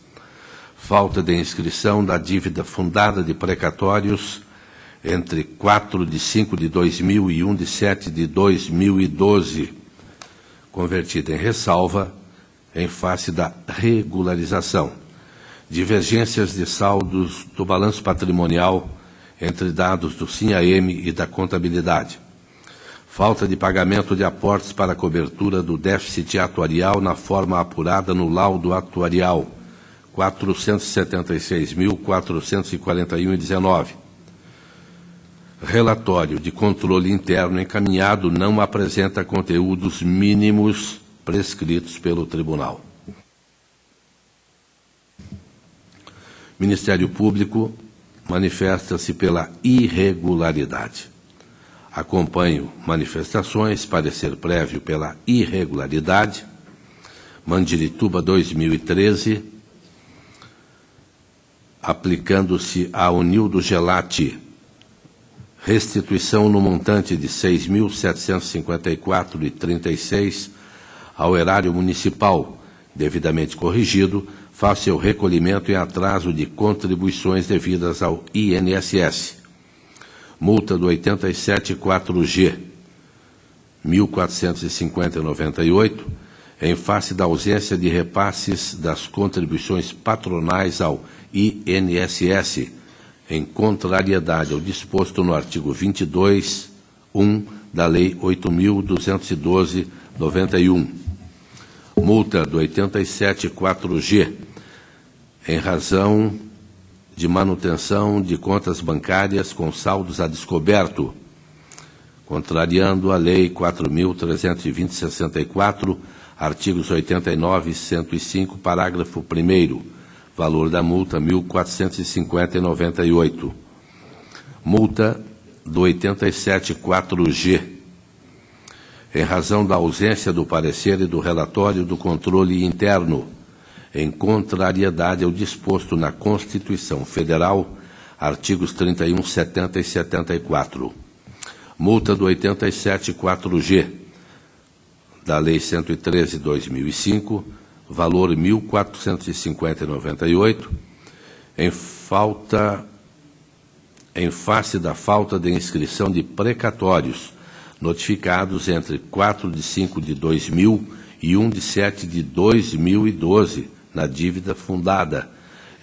Falta de inscrição da dívida fundada de precatórios entre 4 de 5 de 2000 e 1 de 7 de 2012, convertida em ressalva em face da regularização. Divergências de saldos do balanço patrimonial entre dados do SINHAEM e da contabilidade. Falta de pagamento de aportes para a cobertura do déficit atuarial na forma apurada no laudo atuarial, 476.441,19. Relatório de controle interno encaminhado não apresenta conteúdos mínimos prescritos pelo Tribunal. Ministério Público manifesta-se pela irregularidade. Acompanho manifestações, parecer prévio pela irregularidade. Mandirituba 2013, aplicando-se a Onildo Gelati, restituição no montante de 6.754,36 ao erário municipal, devidamente corrigido, face ao recolhimento em atraso de contribuições devidas ao INSS. Multa do 87.4G, 1.450,98, em face da ausência de repasses das contribuições patronais ao INSS, em contrariedade ao disposto no artigo 22.1 da Lei 8.212/91. Multa do 87.4G, em razão de manutenção de contas bancárias com saldos a descoberto, contrariando a Lei 4.320/64, artigos 89 e 105, parágrafo 1º. Valor da multa, R$ 1.450,98. Multa do 87.4G, em razão da ausência do parecer e do relatório do controle interno, em contrariedade ao disposto na Constituição Federal, artigos 31, 70 e 74. Multa do 87.4G, da Lei 113/2005, valor R$ 1.450,98, em face da falta de inscrição de precatórios notificados entre 4 de 5 de 2000 e 1 de 7 de 2012 na dívida fundada,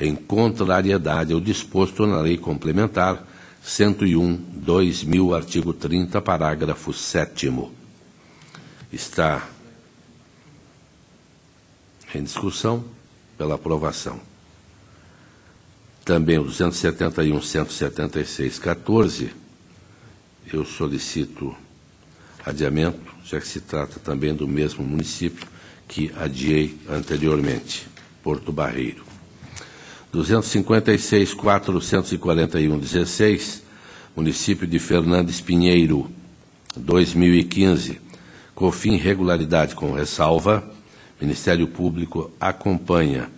em contrariedade ao disposto na Lei Complementar 101/2000, artigo 30, parágrafo 7º. Está em discussão pela aprovação. Também o 271, 176, 14, eu solicito adiamento, já que se trata também do mesmo município que adiei anteriormente, Porto Barreiro. 256, 441, 16, município de Fernandes Pinheiro, 2015, COFIN regularidade com ressalva, Ministério Público acompanha.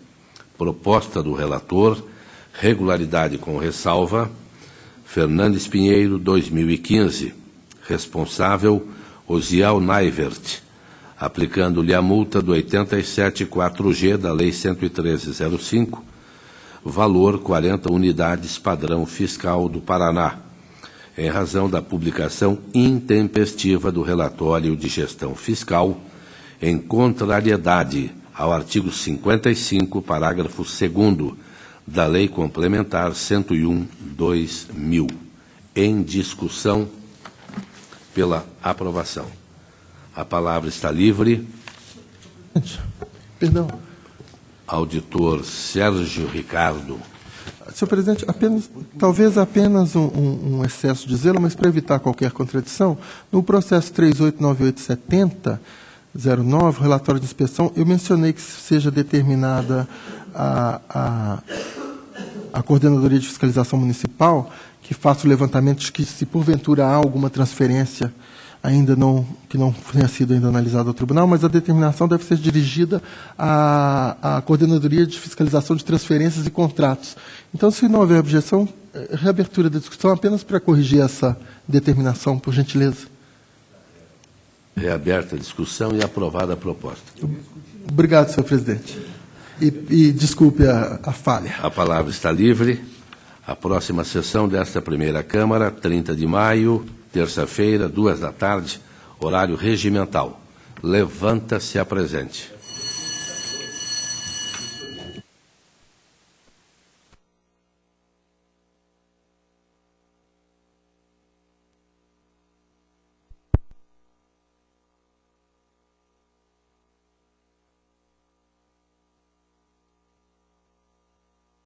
Proposta do relator, regularidade com ressalva, Fernandes Pinheiro, 2015. Responsável, Osial Naivert, aplicando-lhe a multa do 87.4G da Lei 113/05, valor 40 unidades padrão fiscal do Paraná, em razão da publicação intempestiva do relatório de gestão fiscal, em contrariedade ao artigo 55, parágrafo 2º, da Lei Complementar 101/2000. Em discussão pela aprovação. A palavra está livre. Perdão. Auditor Sérgio Ricardo. Senhor presidente, talvez apenas um excesso de zelo, mas para evitar qualquer contradição, no processo 389870, 09, relatório de inspeção, eu mencionei que seja determinada a Coordenadoria de Fiscalização Municipal que faça o levantamento de que, se porventura há alguma transferência que não tenha sido ainda analisada ao tribunal, mas a determinação deve ser dirigida à Coordenadoria de Fiscalização de Transferências e Contratos. Então, se não houver objeção, reabertura da discussão apenas para corrigir essa determinação, por gentileza. Reaberta a discussão e aprovada a proposta. Obrigado, senhor presidente. E desculpe a falha. A palavra está livre. A próxima sessão desta primeira Câmara, 30 de maio, terça-feira, 14h, horário regimental. Levanta-se a presente.